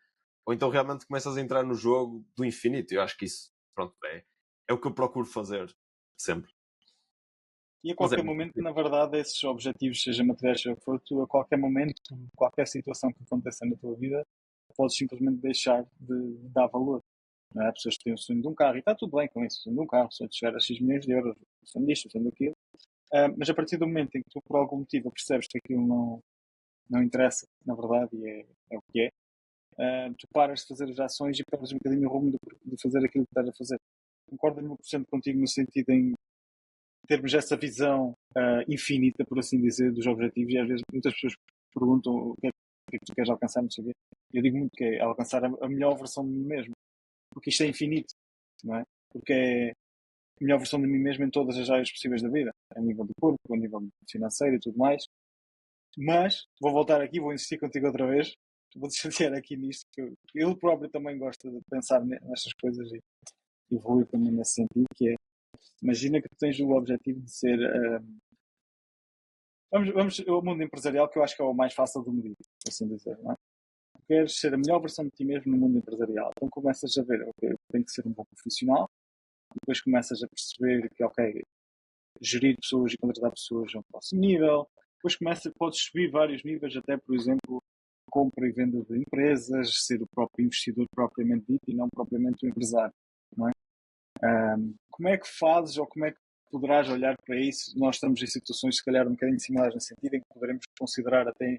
ou então realmente começas a entrar no jogo do infinito. Eu acho que isso, pronto, é o que eu procuro fazer sempre. e a Mas é qualquer muito momento, difícil. na verdade, esses objetivos, seja materiais, seja o que for, tu, a qualquer momento, qualquer situação que aconteça na tua vida, podes simplesmente deixar de dar valor. Não é? Há pessoas que têm o sonho de um carro e está tudo bem com isso, o sonho de um carro, o sonho de chegar a X milhões de euros, o sonho disto, o sonho daquilo. Mas a partir do momento em que tu, por algum motivo, percebes que aquilo não interessa, na verdade, e é o que é, tu paras de fazer as ações e perdes um bocadinho o rumo de fazer aquilo que estás a fazer. Concordo 1000% contigo no sentido em termos essa visão infinita, por assim dizer, dos objetivos, e às vezes muitas pessoas perguntam o que é que tu queres alcançar, não sei o quê. Eu digo muito que é alcançar a melhor versão de mim mesmo, porque isto é infinito, não é? Porque é a melhor versão de mim mesmo em todas as áreas possíveis da vida, a nível do corpo, a nível financeiro e tudo mais. Mas, vou voltar aqui, vou insistir contigo outra vez, vou-te chatear aqui nisto, que eu próprio também gosto de pensar nestas coisas e evoluir também nesse sentido, que é, imagina que tu tens o objetivo de ser, vamos o mundo empresarial, que eu acho que é o mais fácil de medir, por assim dizer, não é? Tu queres ser a melhor versão de ti mesmo no mundo empresarial, então começas a ver, ok, eu tenho que ser um bom profissional, depois começas a perceber que, ok, gerir pessoas e contratar pessoas a um próximo nível, depois podes subir vários níveis, até, por exemplo, compra e venda de empresas, ser o próprio investidor propriamente dito e não propriamente o empresário, não é? Como é que fazes ou como é que poderás olhar para isso? Nós estamos em situações, se calhar, um bocadinho similares no sentido em que poderemos considerar até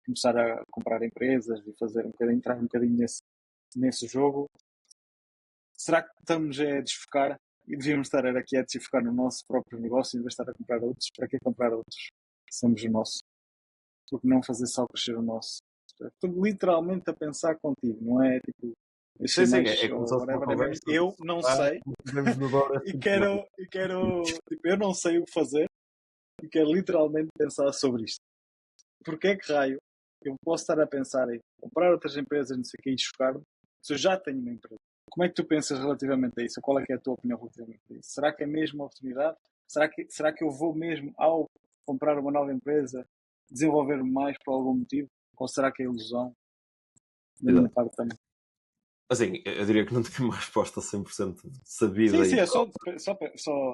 começar a comprar empresas e fazer um bocadinho, entrar um bocadinho nesse jogo. Será que estamos a desfocar e devíamos estar era quietos e focar no nosso próprio negócio em vez de estar a comprar outros? Para que comprar outros? Somos o nosso. Porque não fazer só crescer o nosso? Estou literalmente a pensar contigo, não é tipo Sim, achei sim, mais é como se ou fosse uma whatever, é mesmo conversa de eu não sofá, sei podemos mudar e esta temática. quero tipo, eu não sei o que fazer e quero literalmente pensar sobre isto. Porque é que raio eu posso estar a pensar em comprar outras empresas, não sei o que, e chocar-me, se eu já tenho uma empresa? Como é que tu pensas relativamente a isso? Qual é que é a tua opinião relativamente a isso? Será que é mesmo uma oportunidade? Será que eu vou mesmo, ao comprar uma nova empresa, desenvolver-me mais por algum motivo? Ou será que é ilusão da minha Exato. parte também? Assim, eu diria que não tenho uma resposta 100% Sim, sabida sim, e é própria. só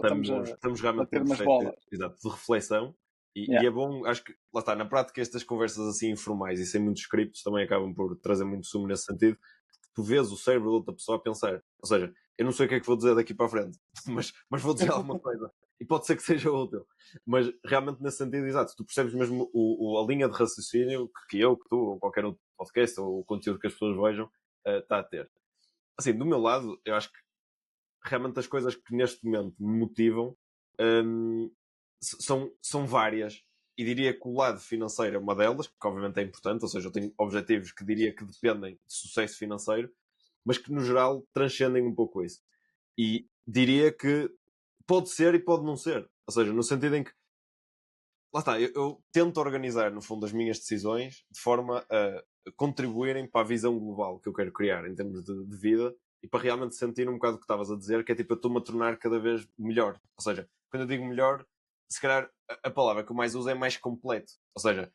estamos Estamos a realmente ter num umas processo bolas. exato, de reflexão Yeah. e é bom, acho que, lá está, na prática estas conversas assim informais e sem muitos scripts também acabam por trazer muito sumo nesse sentido, porque tu vês o cérebro de outra pessoa a pensar, ou seja, eu não sei o que é que vou dizer daqui para a frente, mas vou dizer alguma coisa e pode ser que seja útil, mas realmente nesse sentido, exato, tu percebes mesmo a linha de raciocínio que eu, que tu, ou qualquer outro podcast ou o conteúdo que as pessoas vejam está a ter. Assim, do meu lado, eu acho que realmente as coisas que neste momento me motivam hum, são várias. E diria que o lado financeiro é uma delas, porque obviamente é importante, ou seja, eu tenho objetivos que diria que dependem de sucesso financeiro, mas que no geral transcendem um pouco isso. E diria que pode ser e pode não ser. Ou seja, no sentido em que, lá está, eu tento organizar no fundo as minhas decisões de forma a contribuírem para a visão global que eu quero criar em termos de vida e para realmente sentir um bocado o que estavas a dizer, que é tipo, eu estou-me a tornar cada vez melhor. Ou seja, quando eu digo melhor, se calhar a palavra que eu mais uso é mais completo. Ou seja,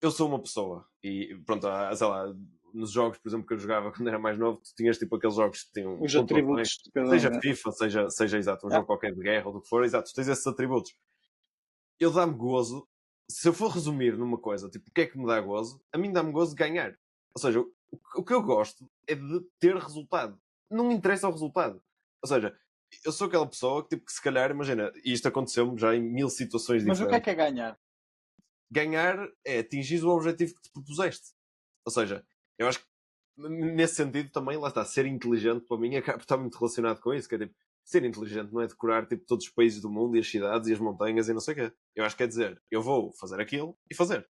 eu sou uma pessoa e pronto, sei lá, nos jogos, por exemplo, que eu jogava quando era mais novo, tu tinhas tipo aqueles jogos que tinham Os pontuações, atributos de cada um. seja Né? FIFA, seja exato, um Yeah. jogo qualquer de guerra ou do que for, exato, tu tens esses atributos. Eu dá-me gozo, se eu for resumir numa coisa, tipo, o que é que me dá gozo? A mim dá-me gozo de ganhar. Ou seja, o que eu gosto é de ter resultado. Não me interessa o resultado. Ou seja, eu sou aquela pessoa que, tipo, que se calhar, imagina, e isto aconteceu-me já em 1000 situações Mas diferentes. o que é ganhar? Ganhar é atingir o objetivo que te propuseste. Ou seja, eu acho que nesse sentido também, lá está, ser inteligente para mim acaba por estar muito relacionado com isso, que é tipo, ser inteligente não é decorar tipo, todos os países do mundo e as cidades e as montanhas e não sei o quê. Eu acho que é dizer, eu vou fazer aquilo e fazer.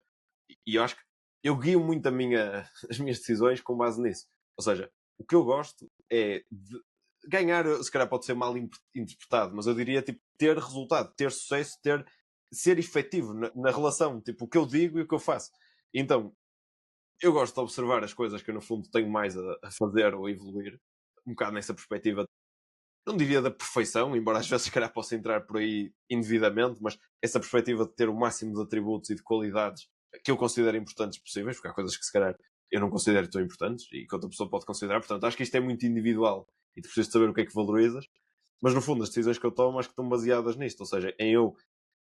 E eu acho que eu guio muito as minhas decisões com base nisso. Ou seja, o que eu gosto é de ganhar, se calhar pode ser mal interpretado, mas eu diria tipo, ter resultado, ter sucesso, ser efetivo na relação, tipo o que eu digo e o que eu faço. Então, eu gosto de observar as coisas que eu no fundo tenho mais a fazer ou a evoluir, um bocado nessa perspectiva, não diria da perfeição, embora às vezes se calhar possa entrar por aí indevidamente, mas essa perspectiva de ter o máximo de atributos e de qualidades que eu considero importantes possíveis, porque há coisas que se calhar eu não considero tão importantes e que outra pessoa pode considerar, portanto acho que isto é muito individual e tu precisas saber o que é que valorizas, mas no fundo as decisões que eu tomo acho que estão baseadas nisto, ou seja, em eu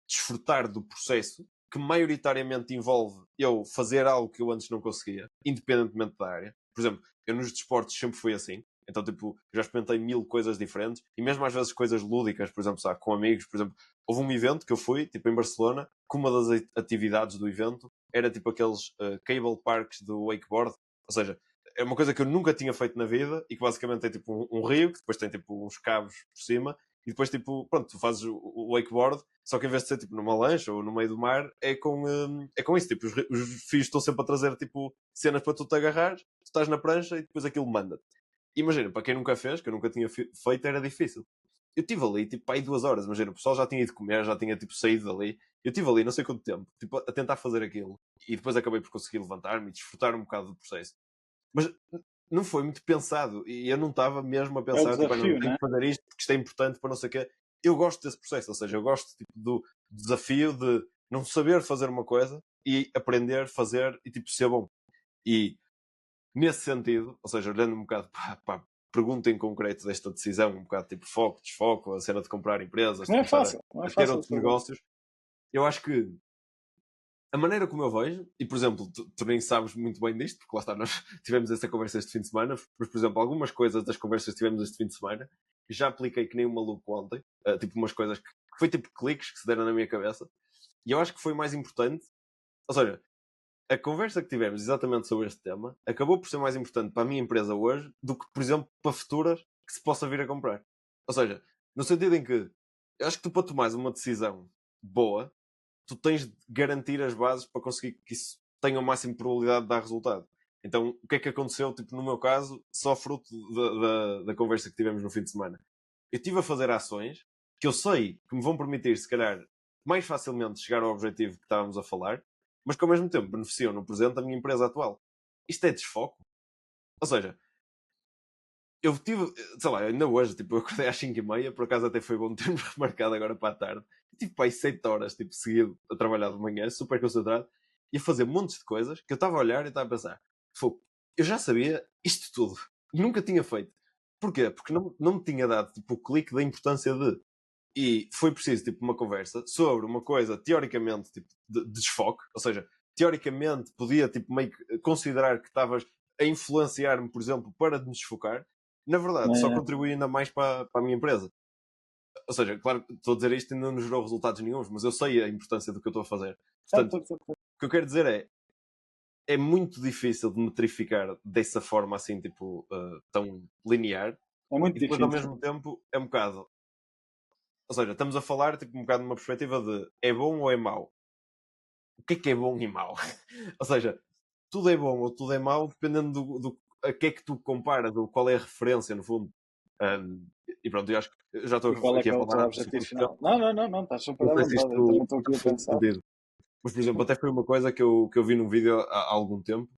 desfrutar do processo que maioritariamente envolve eu fazer algo que eu antes não conseguia, independentemente da área. Por exemplo, eu nos desportos sempre fui assim. Então, tipo, já experimentei 1000 coisas diferentes e mesmo às vezes coisas lúdicas, por exemplo, sabe, com amigos. Por exemplo, houve um evento que eu fui, tipo, em Barcelona, que uma das atividades do evento era, tipo, aqueles cable parks do wakeboard. Ou seja, é uma coisa que eu nunca tinha feito na vida e que basicamente é, tipo, um rio, que depois tem, tipo, uns cabos por cima e depois, tipo, pronto, tu fazes o wakeboard, só que em vez de ser, tipo, numa lancha ou no meio do mar, é com isso, tipo, os fios estão sempre a trazer, tipo, cenas para tu te agarrares, tu estás na prancha e depois aquilo manda-te. Imagina, para quem nunca fez, que eu nunca tinha feito, era difícil. Eu estive ali, tipo, aí 2 horas, imagina, o pessoal já tinha ido comer, já tinha, tipo, saído dali. Eu estive ali, não sei quanto tempo, tipo, a tentar fazer aquilo. E depois acabei por conseguir levantar-me e desfrutar um bocado do processo. Mas não foi muito pensado. E eu não estava mesmo a É o pensar, tipo, não desafio, tenho né? que fazer isto porque isto é importante para não sei o quê. Eu gosto desse processo, ou seja, eu gosto tipo, do desafio de não saber fazer uma coisa e aprender, fazer e tipo ser bom. E nesse sentido, ou seja, olhando um bocado para a pergunta em concreto desta decisão, um bocado tipo foco, desfoco, a cena de comprar empresas, Não de é começar fácil, não é a ter fácil. outros negócios, eu acho que a maneira como eu vejo, e por exemplo, tu nem sabes muito bem disto, porque lá está, nós tivemos essa conversa este fim de semana, mas por exemplo, algumas coisas das conversas que tivemos este fim de semana, já apliquei que nem um maluco ontem, tipo umas coisas que foi tipo cliques que se deram na minha cabeça, e eu acho que foi mais importante, ou seja, a conversa que tivemos exatamente sobre este tema acabou por ser mais importante para a minha empresa hoje do que, por exemplo, para futuras que se possa vir a comprar. Ou seja, no sentido em que eu acho que tu para tomares uma decisão boa, tu tens de garantir as bases para conseguir que isso tenha o máximo de probabilidade de dar resultado. Então, o que é que aconteceu, tipo, no meu caso, só fruto da conversa que tivemos no fim de semana? Eu estive a fazer ações que eu sei que me vão permitir, se calhar, mais facilmente chegar ao objetivo que estávamos a falar, mas que ao mesmo tempo beneficiam no presente a minha empresa atual. Isto é desfoco. Ou seja, eu tive, sei lá, ainda hoje, tipo, eu acordei às 5h30, por acaso até foi bom termos remarcado agora para a tarde. Tive para aí 7 horas, tipo, seguido a trabalhar de manhã, super concentrado, e a fazer montes de coisas que eu estava a olhar e estava a pensar, fogo, eu já sabia isto tudo, nunca tinha feito. Porquê? Porque não me tinha dado, tipo, o clique da importância de. E foi preciso, tipo, uma conversa sobre uma coisa, teoricamente, tipo, de desfoque, ou seja, teoricamente podia, tipo, meio que considerar que estavas a influenciar-me, por exemplo, para desfocar, na verdade, só É, contribui ainda mais para a minha empresa. Ou seja, claro, estou a dizer isto e não nos gerou resultados nenhums, mas eu sei a importância do que eu estou a fazer. Portanto, o que eu quero dizer é muito difícil de metrificar dessa forma assim, tipo, tão linear, é muito e depois ao difícil. mesmo tempo é um bocado. Ou seja, estamos a falar tipo, um bocado numa perspectiva de é bom ou é mau? O que é bom e mau? Ou seja, tudo é bom ou tudo é mau dependendo do a que é que tu comparas, ou qual é a referência, no fundo. E pronto, eu acho que eu já estou E qual é aqui que a é o teu falar há objetivo 50 tempo. final? Não, não, não, estás super Não à sei se vontade. Eu também isto estou aqui a fez pensar. sentido. Mas, por exemplo, até foi uma coisa que eu vi num vídeo há algum tempo,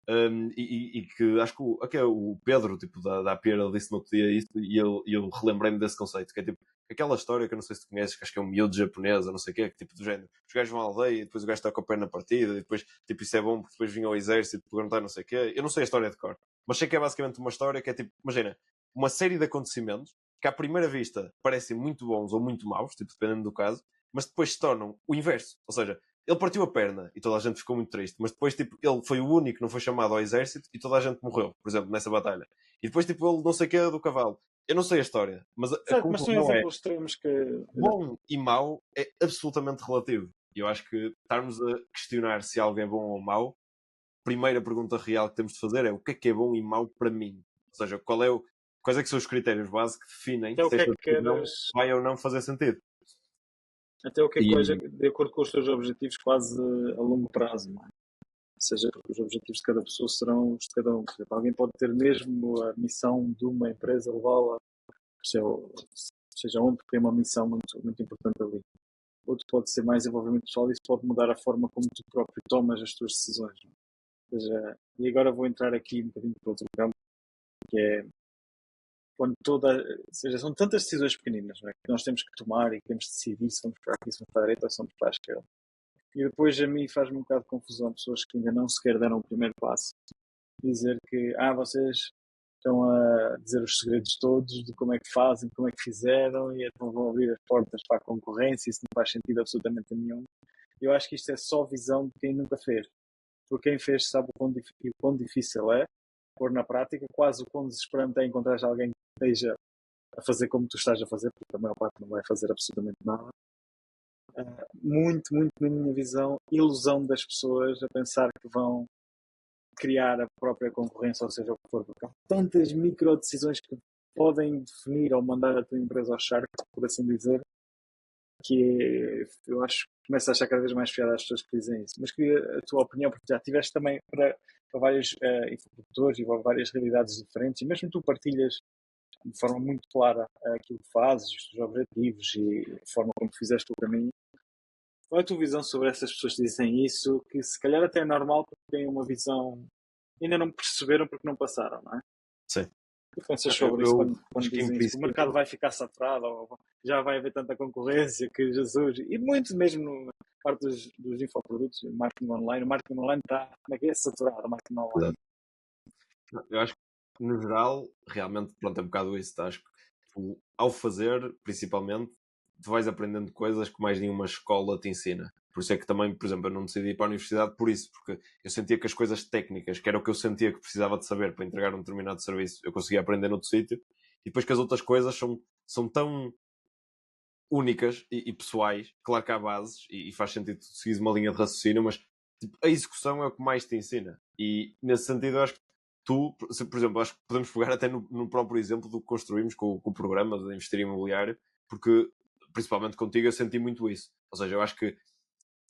e que acho que aqui é o Pedro, tipo, da APR, ele disse no outro dia isso, e eu relembrei-me desse conceito, que é tipo, aquela história que eu não sei se tu conheces, que acho que é um miúdo japonês, ou não sei o quê, que tipo do género, os gajos vão à aldeia, e depois o gajo está com a perna na partida, e depois, tipo, isso é bom, porque depois vinha ao exército, perguntar não sei o quê, eu não sei a história de cor, mas sei que é basicamente uma história que é tipo, imagina, uma série de acontecimentos, que à primeira vista parecem muito bons ou muito maus, tipo, dependendo do caso, mas depois se tornam o inverso, ou seja, ele partiu a perna e toda a gente ficou muito triste, mas depois, tipo, ele foi o único que não foi chamado ao exército e toda a gente morreu, por exemplo, nessa batalha. E depois, tipo, ele não sei o que é do cavalo. Eu não sei a história, mas a Certo, mas são conclusão é: exemplos extremos que. bom e mau é absolutamente relativo. E eu acho que estarmos a questionar se algo é bom ou mau, a primeira pergunta real que temos de fazer é o que é bom e mau para mim? Ou seja, quais é que são os critérios base que definem Até o se que é esta que decisão queres. vai ou não fazer sentido? Até o que é que vais, E, de acordo com os teus objetivos, quase a longo prazo, não é? Ou seja, os objetivos de cada pessoa serão os de cada um. Por exemplo, alguém pode ter mesmo a missão de uma empresa, levá-la, seja onde, porque tem uma missão muito, muito importante ali. Outro pode ser mais envolvimento pessoal e isso pode mudar a forma como tu próprio tomas as tuas decisões. Não é? Ou seja, e agora vou entrar aqui um bocadinho para outro campo, que é quando ou seja, são tantas decisões pequeninas, não é? Que nós temos que tomar e que temos de decidir se vamos para aqui, se vamos para a direita ou se vamos para a esquerda. E depois a mim faz-me um bocado de confusão pessoas que ainda não sequer deram o primeiro passo. Dizer que, vocês estão a dizer os segredos todos de como é que fazem, como é que fizeram e então vão abrir as portas para a concorrência, isso não faz sentido absolutamente nenhum. Eu acho que isto é só visão de quem nunca fez. Porque quem fez sabe o quão difícil é pôr na prática, quase o quão desesperante é encontrar alguém que esteja a fazer como tu estás a fazer, porque a maior parte não vai fazer absolutamente nada. Muito, muito, na minha visão, ilusão das pessoas a pensar que vão criar a própria concorrência, ou seja, o que for. Porque há tantas micro decisões que podem definir ou mandar a tua empresa ao charco, por assim dizer, que eu acho que começo a achar cada vez mais piada às pessoas que dizem isso. Mas queria a tua opinião, porque já tiveste também para vários infoprodutores e para várias realidades diferentes, e mesmo tu partilhas de forma muito clara aquilo que fazes, os teus objetivos e a forma como fizeste o caminho. Qual é a tua visão sobre essas pessoas que dizem isso, que se calhar até é normal porque têm uma visão, ainda não perceberam porque não passaram, não é? sim. O que pensas Eu, sobre isso eu quando acho que em dizem isso? Que o mercado princípio, vai ficar saturado, ou já vai haver tanta concorrência que Jesus, e muito mesmo na parte dos infoprodutos, o marketing online está, como é que é? Saturado, o marketing online. eu acho que no geral, realmente, pronto, é um bocado isso. Tá? Acho que tu, ao fazer, principalmente, tu vais aprendendo coisas que mais nenhuma escola te ensina. Por isso é que também, por exemplo, eu não decidi ir para a universidade por isso, porque eu sentia que as coisas técnicas, que era o que eu sentia que precisava de saber para entregar um determinado serviço, eu conseguia aprender noutro sítio, e depois que as outras coisas são tão únicas e pessoais, claro que há bases, e faz sentido tu seguires uma linha de raciocínio, mas tipo, a execução é o que mais te ensina. E nesse sentido, eu acho que tu, por exemplo, acho que podemos pegar até no próprio exemplo do que construímos com o programa de investir imobiliário, porque principalmente contigo eu senti muito isso. Ou seja, eu acho que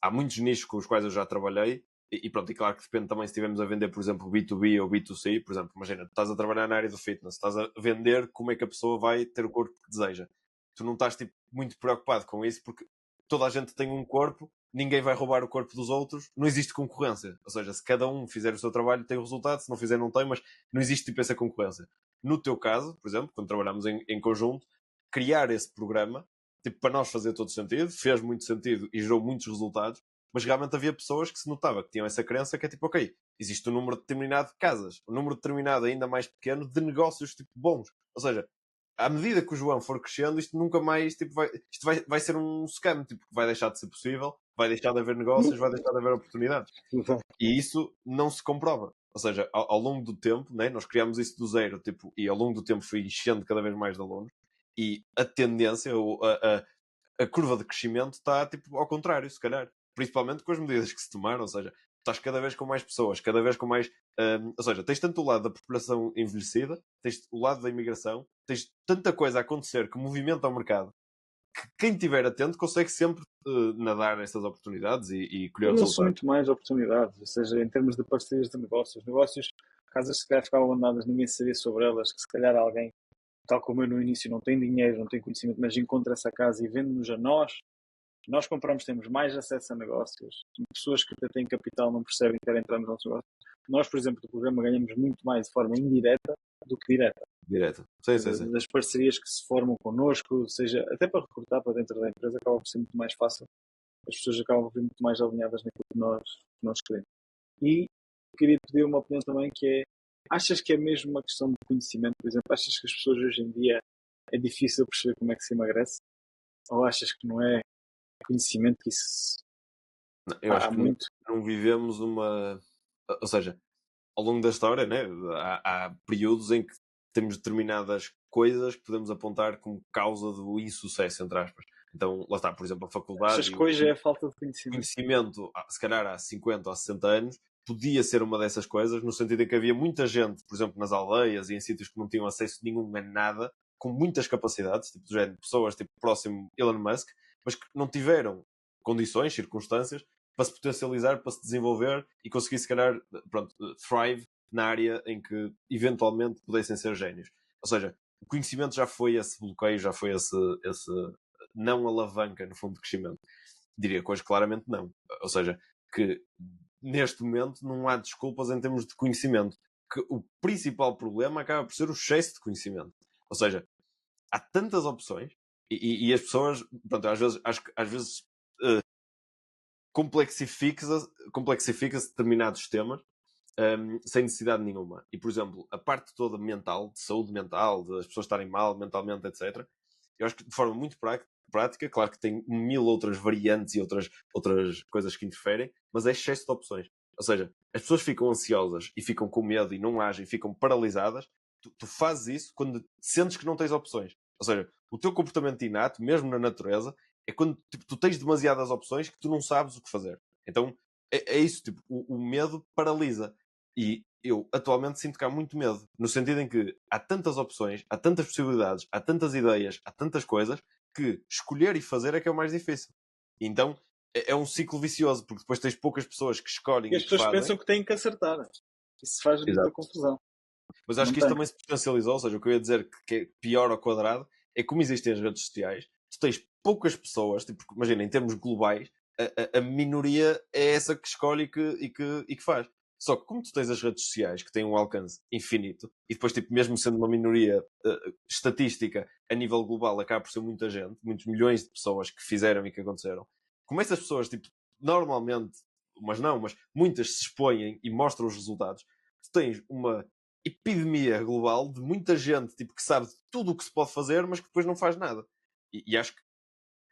há muitos nichos com os quais eu já trabalhei, e pronto, e claro que depende também se estivermos a vender, por exemplo, B2B ou B2C, por exemplo, imagina, tu estás a trabalhar na área do fitness, estás a vender como é que a pessoa vai ter o corpo que deseja. Tu não estás tipo, muito preocupado com isso porque toda a gente tem um corpo, ninguém vai roubar o corpo dos outros, não existe concorrência. Ou seja, se cada um fizer o seu trabalho, tem o resultado, se não fizer, não tem, mas não existe tipo essa concorrência. No teu caso, por exemplo, quando trabalhamos em conjunto, criar esse programa, tipo, para nós fazer todo sentido, fez muito sentido e gerou muitos resultados, mas realmente havia pessoas que se notava que tinham essa crença que é tipo, ok, existe um número determinado de casas, um número determinado ainda mais pequeno de negócios tipo bons. Ou seja, à medida que o João for crescendo, isto nunca mais tipo, vai ser um scam, tipo, vai deixar de ser possível, vai deixar de haver negócios, vai deixar de haver oportunidades. E isso não se comprova. Ou seja, ao longo do tempo, né, nós criámos isso do zero, tipo, e ao longo do tempo foi enchendo cada vez mais de alunos, e a tendência, a curva de crescimento está tipo, ao contrário, se calhar. Principalmente com as medidas que se tomaram, ou seja, estás cada vez com mais pessoas, cada vez com mais. Ou seja, tens tanto o lado da população envelhecida, tens o lado da imigração, tens tanta coisa a acontecer que movimenta o mercado que quem estiver atento consegue sempre nadar nessas oportunidades e colher Tornou-se resultados. muito mais oportunidades, ou seja, em termos de parcerias de negócios. Negócios, casas que se calhar ficavam abandonadas, ninguém sabia sobre elas, que se calhar alguém, tal como eu no início, não tem dinheiro, não tem conhecimento, mas encontra essa casa e vende-nos a nós, Nós compramos, temos mais acesso a negócios. Pessoas que até têm capital não percebem que querem entrar nos nossos negócios. Nós, por exemplo, do programa ganhamos muito mais de forma indireta do que direta. Direto. Sim. Das parcerias que se formam connosco, seja até para recrutar para dentro da empresa, acaba por ser muito mais fácil. As pessoas acabam por ser muito mais alinhadas naquilo que nós queremos. E queria pedir uma opinião também que é, achas que é mesmo uma questão de conhecimento? Por exemplo, achas que as pessoas hoje em dia é difícil perceber como é que se emagrece? Ou achas que não é conhecimento que isso Não, eu acho há que muito? não vivemos uma... Ou seja, ao longo da história, né, há períodos em que temos determinadas coisas que podemos apontar como causa do insucesso, entre aspas. Então, lá está, por exemplo, a faculdade Achas e que hoje é a falta de conhecimento? conhecimento, se calhar há 50 ou 60 anos, podia ser uma dessas coisas, no sentido em que havia muita gente, por exemplo, nas aldeias e em sítios que não tinham acesso nenhum a nada, com muitas capacidades, tipo, do género, pessoas tipo próximo Elon Musk, mas que não tiveram condições, circunstâncias, para se potencializar, para se desenvolver e conseguir, se calhar, pronto, thrive na área em que eventualmente pudessem ser génios. Ou seja, o conhecimento já foi esse bloqueio, já foi esse não alavanca, no fundo, de crescimento. Diria que hoje claramente não. Ou seja, que neste momento não há desculpas em termos de conhecimento. Que o principal problema acaba por ser o excesso de conhecimento. Ou seja, há tantas opções e as pessoas, pronto, acho que às vezes complexifica-se determinados temas sem necessidade nenhuma. E, por exemplo, a parte toda mental, de saúde mental, de as pessoas estarem mal mentalmente, etc., eu acho que de forma muito prática, claro que tem mil outras variantes e outras coisas que interferem, mas é excesso de opções. Ou seja, as pessoas ficam ansiosas e ficam com medo e não agem, ficam paralisadas. Tu fazes isso quando sentes que não tens opções. Ou seja, o teu comportamento inato, mesmo na natureza, é quando tipo, tu tens demasiadas opções que tu não sabes o que fazer. Então, é isso, tipo, o medo paralisa. E eu atualmente sinto que há muito medo, no sentido em que há tantas opções, há tantas possibilidades, há tantas ideias, há tantas coisas, que escolher e fazer é que é o mais difícil. E então é um ciclo vicioso, porque depois tens poucas pessoas que escolhem E e as que pessoas fazem. pensam que têm que acertar. Isso faz muita Exato. confusão. Mas acho Não que isso tem. também se potencializou, ou seja, o que eu ia dizer que é pior ao quadrado é como existem as redes sociais, tu tens poucas pessoas, tipo, imagina, em termos globais, a minoria é essa que escolhe e que faz. Só que como tu tens as redes sociais que têm um alcance infinito, e depois, tipo, mesmo sendo uma minoria estatística a nível global, acaba por ser muita gente, muitos milhões de pessoas que fizeram e que aconteceram, como essas pessoas, tipo, normalmente, mas muitas se expõem e mostram os resultados, tu tens uma epidemia global de muita gente tipo, que sabe tudo o que se pode fazer, mas que depois não faz nada. E acho que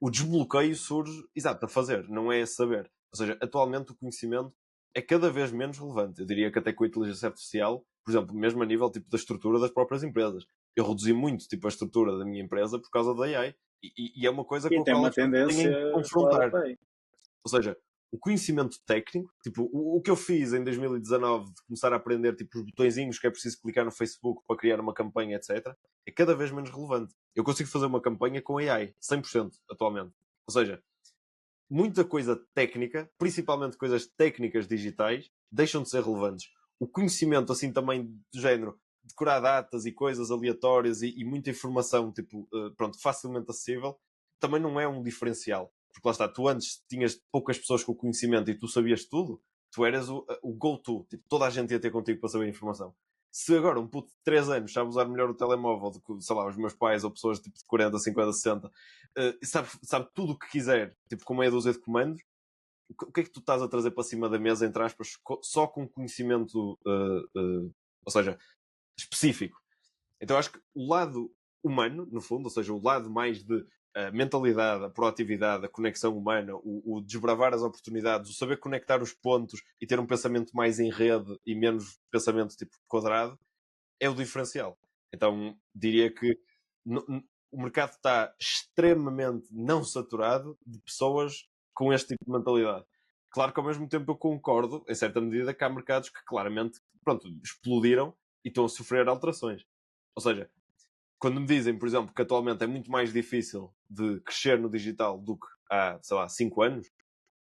o desbloqueio surge, exato, a fazer, não é a saber. Ou seja, atualmente o conhecimento é cada vez menos relevante. Eu diria que até com a inteligência artificial, por exemplo, mesmo a nível tipo, da estrutura das próprias empresas. Eu reduzi muito tipo, a estrutura da minha empresa por causa da AI. E é uma coisa E com a tem qual uma as pessoas têm tendência que clara confrontar. para aí. Ou seja, o conhecimento técnico, tipo, o que eu fiz em 2019 de começar a aprender tipo, os botõezinhos que é preciso clicar no Facebook para criar uma campanha, etc., é cada vez menos relevante. Eu consigo fazer uma campanha com AI, 100% atualmente. Ou seja, muita coisa técnica, principalmente coisas técnicas digitais, deixam de ser relevantes. O conhecimento, assim, também do género, decorar datas e coisas aleatórias e muita informação, tipo, pronto, facilmente acessível, também não é um diferencial. Porque lá está, tu antes tinhas poucas pessoas com o conhecimento e tu sabias tudo, tu eras o go-to. Tipo, toda a gente ia ter contigo para saber a informação. Se agora um puto de 3 anos sabe usar melhor o telemóvel do que, sei lá, os meus pais ou pessoas tipo, de 40, 50, 60, sabe tudo o que quiser, tipo, com meia dúzia de comandos, o que é que tu estás a trazer para cima da mesa, entre aspas, só com conhecimento, ou seja, específico? Então acho que o lado humano, no fundo, ou seja, o lado mais de mentalidade, a proatividade, a conexão humana, o desbravar as oportunidades, o saber conectar os pontos e ter um pensamento mais em rede e menos pensamento tipo quadrado, é o diferencial. Então diria que o mercado está extremamente não saturado de pessoas com este tipo de mentalidade. Claro que ao mesmo tempo eu concordo, em certa medida, que há mercados que claramente, pronto, explodiram e estão a sofrer alterações. Ou seja, quando me dizem, por exemplo, que atualmente é muito mais difícil de crescer no digital do que há, sei lá, 5 anos,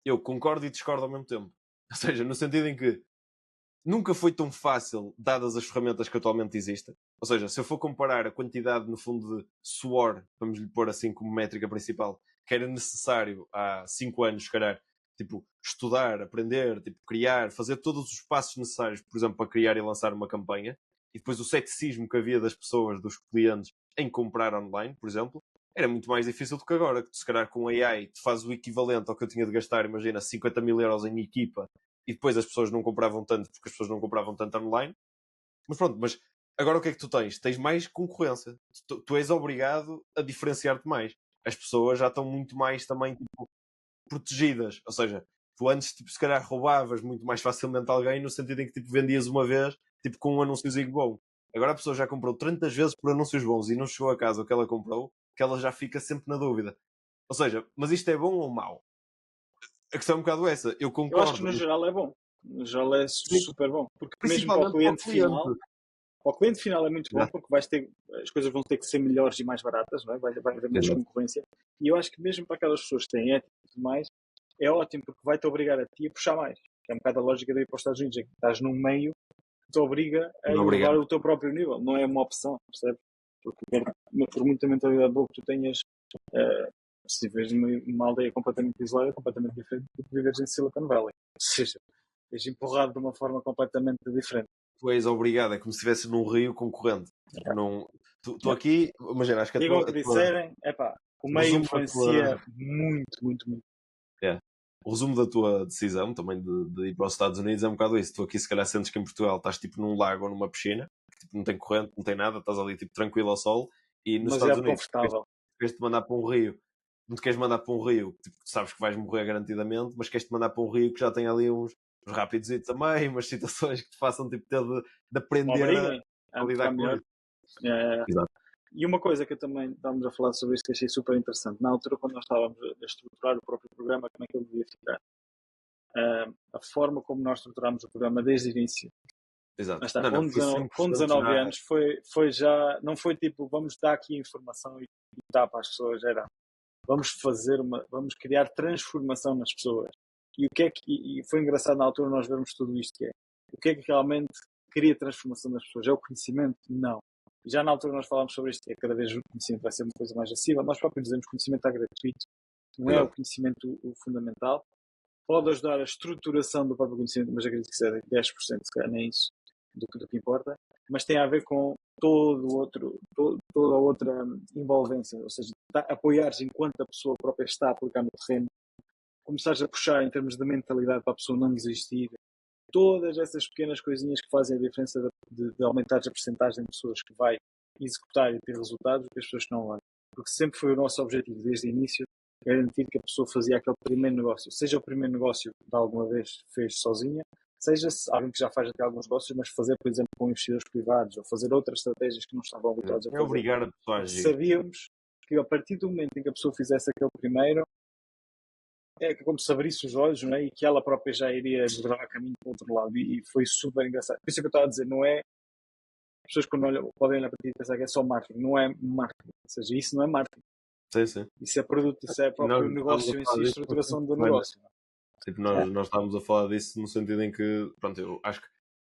eu concordo e discordo ao mesmo tempo. Ou seja, no sentido em que nunca foi tão fácil, dadas as ferramentas que atualmente existem. Ou seja, se eu for comparar a quantidade, no fundo, de suor, vamos lhe pôr assim como métrica principal, que era necessário há 5 anos, se calhar, tipo, estudar, aprender, tipo, criar, fazer todos os passos necessários, por exemplo, para criar e lançar uma campanha, e depois o ceticismo que havia das pessoas, dos clientes, em comprar online, por exemplo, era muito mais difícil do que agora, que se calhar com AI tu fazes o equivalente ao que eu tinha de gastar, imagina, 50 mil euros em equipa, e depois as pessoas não compravam tanto porque as pessoas não compravam tanto online. Mas pronto, mas agora o que é que tu tens? Tens mais concorrência. Tu és obrigado a diferenciar-te mais. As pessoas já estão muito mais também tipo, protegidas. Ou seja, tu antes tipo, se calhar roubavas muito mais facilmente alguém no sentido em que tipo, vendias uma vez tipo, com um anúnciozinho bom. Agora a pessoa já comprou tantas vezes por anúncios bons e não chegou a casa o que ela comprou que ela já fica sempre na dúvida. Ou seja, mas isto é bom ou mau? A questão é um bocado essa. Eu Eu acho que concordo. no geral é bom. No geral é super bom. Porque mesmo para o Principalmente para o cliente final, cliente. para o cliente final é muito bom Yeah. porque as coisas vão ter que ser melhores e mais baratas, não é? Vai haver menos concorrência. E eu acho que mesmo para aquelas pessoas que têm ética e tudo mais, é ótimo porque vai-te obrigar a ti a puxar mais. Que é um bocado a lógica de ir para os Estados Unidos, é que estás num meio que te obriga a elevar o teu próprio nível. Não é uma opção, percebes? Porque por muita mentalidade boa que tu tenhas, se viveres numa aldeia completamente isolada, é completamente diferente do que viveres em Silicon Valley. Ou seja, és empurrado de uma forma completamente diferente. Tu és obrigado, é como se estivesse num rio concorrente. Tipo, não, tu aqui, imagina, acho que Digam o que disserem, o meio influencia muito, muito, muito. O resumo da tua decisão também de ir para os Estados Unidos é um bocado isso. Tu aqui se calhar sentes que em Portugal estás tipo num lago ou numa piscina, que tipo, não tem corrente, não tem nada, estás ali tipo tranquilo ao sol, e nos Estados Unidos queres-te mandar para um rio, não te queres mandar para um rio, tipo, sabes que vais morrer garantidamente, mas queres-te mandar para um rio que já tem ali uns rápidos e também, umas situações que te façam tipo ter de aprender a lidar com isso. Exato. E uma coisa que eu também estávamos a falar sobre isso que achei super interessante, na altura quando nós estávamos a estruturar o próprio programa, como é que ele devia ficar? A forma como nós estruturámos o programa desde o início. Exato. Está, com 19 anos foi já, não foi tipo, vamos dar aqui informação e dar para as pessoas, era vamos criar transformação nas pessoas. E o que é que, e foi engraçado na altura nós vermos tudo isto que é. O que é que realmente cria transformação nas pessoas? É o conhecimento? Não. E já na altura nós falámos sobre isto, que é cada vez o conhecimento vai ser uma coisa mais acessível. Nós próprios dizemos que o conhecimento está gratuito. Não é o conhecimento o fundamental. Pode ajudar a estruturação do próprio conhecimento, mas acredito que seja 10%, se calhar nem isso, do que importa. Mas tem a ver com toda a outra envolvência, ou seja, apoiares enquanto a pessoa própria está a aplicar no terreno, começares a puxar em termos de mentalidade para a pessoa não desistir, todas essas pequenas coisinhas que fazem a diferença de aumentar a percentagem de pessoas que vai executar e ter resultados do que as pessoas que não vão. Porque sempre foi o nosso objetivo desde o início garantir que a pessoa fazia aquele primeiro negócio, seja o primeiro negócio que alguma vez fez sozinha, seja alguém que já faz até alguns negócios, mas fazer, por exemplo, com investidores privados ou fazer outras estratégias que não estavam habituados a fazer. Obrigar a pessoa a agir. Sabíamos que a partir do momento em que a pessoa fizesse aquele primeiro, é como se abrisse os olhos, não é? E que ela própria já iria desbravar caminho para o outro lado. E foi super engraçado. Por isso é que eu estava a dizer, não é. As pessoas quando podem olhar para ti e pensar que é só marketing. Não é marketing. Ou seja, isso não é marketing. Sim. Isso é produto, isso é próprio negócio em si, estruturação do negócio. Tipo, nós estávamos a falar disso no sentido em que, pronto, eu acho que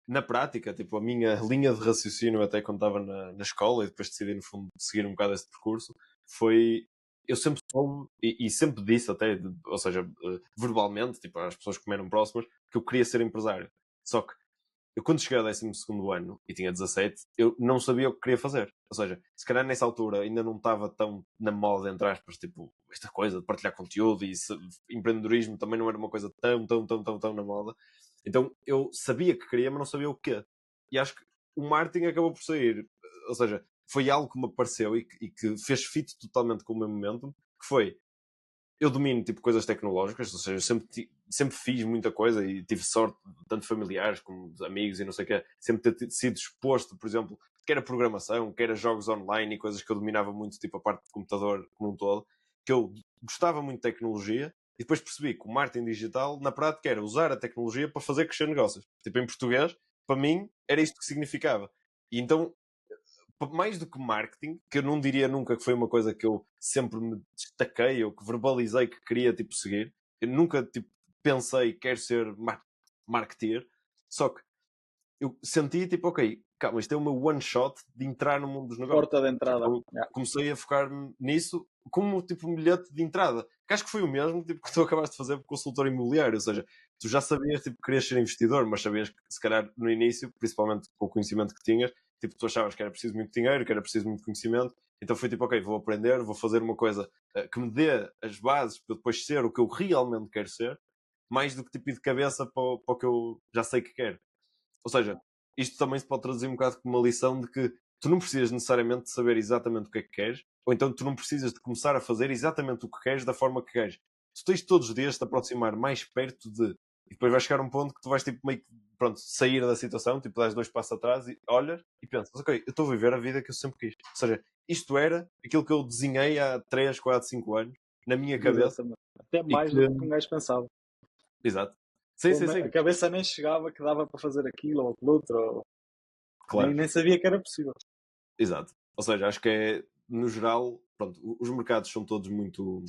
na prática, tipo, a minha linha de raciocínio até quando estava na escola e depois decidi, no fundo, seguir um bocado esse percurso, foi, eu sempre soube e sempre disse até, ou seja, verbalmente, tipo, às pessoas que me eram próximas, que eu queria ser empresário. Só que eu quando cheguei ao 12º ano e tinha 17, eu não sabia o que queria fazer. Ou seja, se calhar nessa altura ainda não estava tão na moda, entre aspas, tipo, esta coisa de partilhar conteúdo e empreendedorismo também não era uma coisa tão na moda. Então eu sabia que queria, mas não sabia o quê. E acho que o marketing acabou por sair. Ou seja, foi algo que me apareceu e que fez fit totalmente com o meu momento, que foi, eu domino tipo coisas tecnológicas, ou seja, eu sempre fiz muita coisa e tive sorte, tanto familiares como de amigos e não sei o quê, sempre ter sido exposto, por exemplo, quer a programação, quer a jogos online e coisas que eu dominava muito, tipo a parte de computador como um todo, que eu gostava muito de tecnologia e depois percebi que o marketing digital, na prática, era usar a tecnologia para fazer crescer negócios. Tipo, em português, para mim, era isto que significava. E então, mais do que marketing, que eu não diria nunca que foi uma coisa que eu sempre me destaquei ou que verbalizei que queria tipo seguir. Eu nunca tipo pensei quero ser marketeer, só que eu senti tipo, ok, calma, isto é o meu one shot de entrar no mundo dos negócios. Porta de entrada. Então, Yeah. comecei a focar-me nisso como tipo um bilhete de entrada. Que acho que foi o mesmo tipo, que tu acabaste de fazer com consultor imobiliário. Ou seja, tu já sabias tipo, que querias ser investidor, mas sabias que se calhar no início, principalmente com o conhecimento que tinhas, tipo, tu achavas que era preciso muito dinheiro, que era preciso muito conhecimento. Então foi tipo, ok, vou aprender, vou fazer uma coisa que me dê as bases para eu depois ser o que eu realmente quero ser, mais do que tipo ir de cabeça para o que eu já sei que quero. Ou seja, isto também se pode traduzir um bocado como uma lição de que tu não precisas necessariamente de saber exatamente o que é que queres, ou então tu não precisas de começar a fazer exatamente o que queres da forma que queres. Tu tens todos os dias de te aproximar mais perto de. E depois vai chegar um ponto que tu vais tipo meio que, pronto, sair da situação, tipo, dás 2 passos atrás e olhas e pensas, ok, eu estou a viver a vida que eu sempre quis. Ou seja, isto era aquilo que eu desenhei há 3, 4, 5 anos na minha cabeça. Exatamente. Até E mais que... do que um gajo pensava. Exato. Sim, sim, A sim. cabeça nem chegava que dava para fazer aquilo ou aquilo outro. Ou... Claro. Nem sabia que era possível. Exato. Ou seja, acho que é, no geral, pronto, os mercados são todos muito,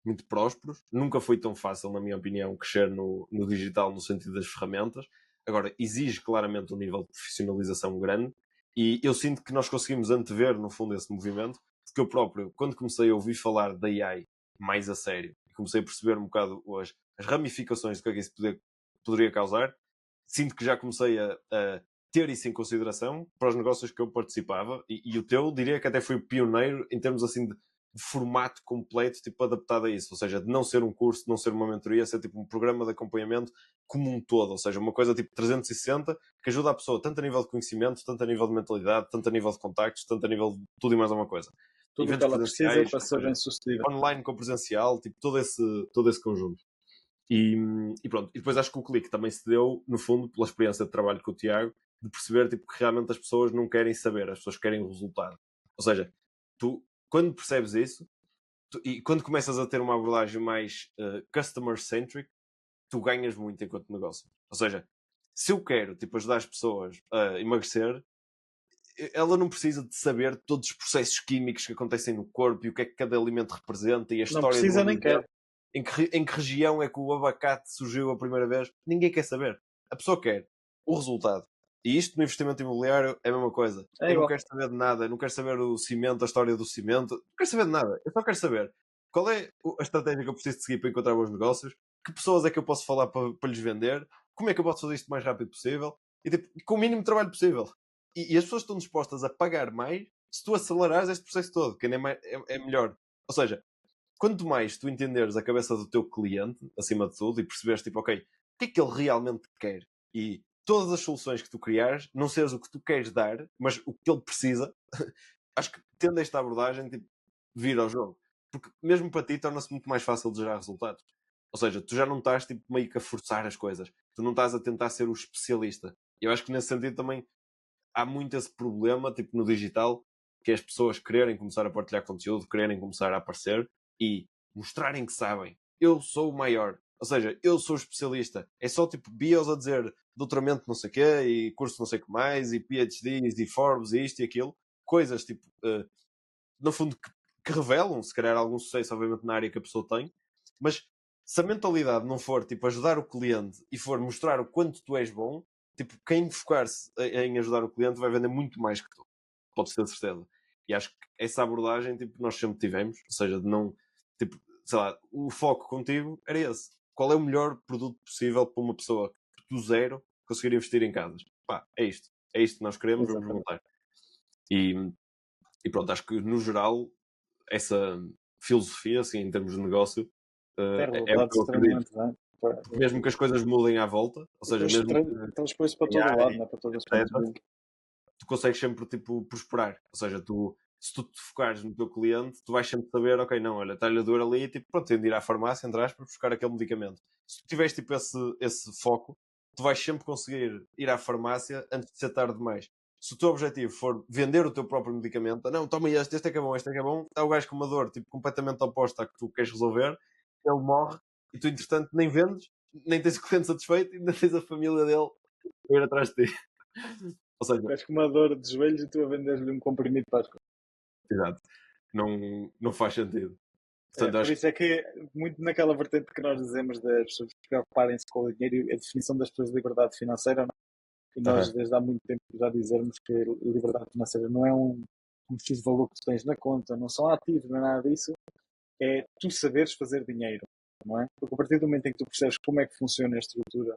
muito prósperos. Nunca foi tão fácil, na minha opinião, crescer no digital no sentido das ferramentas. Agora, exige claramente um nível de profissionalização grande e eu sinto que nós conseguimos antever, no fundo, esse movimento, porque eu próprio, quando comecei a ouvir falar da AI mais a sério, e comecei a perceber um bocado as ramificações do que é que isso poderia causar, sinto que já comecei a ter isso em consideração para os negócios que eu participava e o teu diria que até foi o pioneiro em termos assim de formato completo, tipo adaptado a isso, ou seja, de não ser um curso, de não ser uma mentoria, ser tipo um programa de acompanhamento como um todo, ou seja, uma coisa tipo 360 que ajuda a pessoa tanto a nível de conhecimento, tanto a nível de mentalidade, tanto a nível de contactos, tanto a nível de tudo e mais alguma coisa. Tudo o que Eventos ela precisa presenciais, para ser bem sucedida. online com presencial, tipo todo esse conjunto. E pronto, e depois acho que o clique também se deu, no fundo, pela experiência de trabalho com o Tiago, de perceber tipo, que realmente as pessoas não querem saber, as pessoas querem o resultado. Ou seja, tu, quando percebes isso, e quando começas a ter uma abordagem mais customer-centric, tu ganhas muito enquanto negócio. Ou seja, se eu quero tipo, ajudar as pessoas a emagrecer, ela não precisa de saber todos os processos químicos que acontecem no corpo e o que é que cada alimento representa e a Não história do precisa nem alimento. quer. Em que região é que o abacate surgiu a primeira vez? Ninguém quer saber. A pessoa quer o resultado. E isto no investimento imobiliário é a mesma coisa. É Eu não igual. quero saber de nada, eu não quero saber o cimento, a história do cimento, não quero saber de nada. Eu só quero saber qual é a estratégia que eu preciso de seguir para encontrar bons negócios, que pessoas é que eu posso falar para lhes vender, como é que eu posso fazer isto o mais rápido possível e tipo, com o mínimo de trabalho possível. E as pessoas estão dispostas a pagar mais se tu acelerares este processo todo, que ainda é melhor. Ou seja, quanto mais tu entenderes a cabeça do teu cliente, acima de tudo, e perceberes, tipo, ok, o que é que ele realmente quer? E todas as soluções que tu criares, não seres o que tu queres dar, mas o que ele precisa, acho que tendo esta abordagem, tipo, vir ao jogo. Porque mesmo para ti torna-se muito mais fácil de gerar resultados. Ou seja, tu já não estás, tipo, meio que a forçar as coisas. Tu não estás a tentar ser o especialista. Eu acho que nesse sentido também há muito esse problema, tipo, no digital, que é as pessoas quererem começar a partilhar conteúdo, quererem começar a aparecer e mostrarem que sabem. Eu sou o maior. Ou seja, eu sou o especialista. É só tipo bios a dizer doutoramento não sei o quê e curso não sei o que mais e PhDs e Forbes e isto e aquilo. Coisas tipo, no fundo, que revelam se calhar algum sucesso, obviamente, na área que a pessoa tem. Mas se a mentalidade não for tipo ajudar o cliente e for mostrar o quanto tu és bom, tipo, quem focar-se em ajudar o cliente vai vender muito mais que tu. Podes ter certeza. E acho que essa abordagem, tipo, nós sempre tivemos. Ou seja, de não, tipo, sei lá, o foco contigo era esse. Qual é o melhor produto possível para uma pessoa que do zero conseguir investir em casas? Pá, é isto. É isto que nós queremos, vamos Exatamente. montar. E, e pronto, acho que no geral, essa filosofia, assim, em termos de negócio, Tem é o resultado que eu acredito. extremamente bem. Mesmo que as coisas mudem à volta, ou seja, Depois mesmo que transpôs para todo o lado, AI, né? Para todas as partes etc., do mundo. tu consegues sempre tipo, prosperar. Ou seja, se tu te focares no teu cliente, tu vais sempre saber, ok, não, olha, está-lhe a dor ali, tipo, pronto, tem de ir à farmácia, entrar para buscar aquele medicamento. Se tu tiveres tipo, esse foco, tu vais sempre conseguir ir à farmácia antes de ser tarde demais. Se o teu objetivo for vender o teu próprio medicamento, não, toma este é que é bom, este é que é bom, está o gajo com uma dor tipo, completamente oposta à que tu queres resolver, ele morre e tu, entretanto, nem vendes, nem tens o cliente satisfeito e ainda tens a família dele a ir atrás de ti. Ou seja, És com uma dor de joelhos e tu a venderes-lhe um comprimido para as costas. exato. Não faz sentido. É, Portanto, por acho isso é que, muito naquela vertente que nós dizemos das pessoas preocuparem-se com o dinheiro e a definição das pessoas de liberdade financeira, não? E nós, desde há muito tempo, já dizermos que a liberdade financeira não é um X valor que tu tens na conta, não são ativos, não é nada disso, é tu saberes fazer dinheiro, não é? Porque a partir do momento em que tu percebes como é que funciona a estrutura,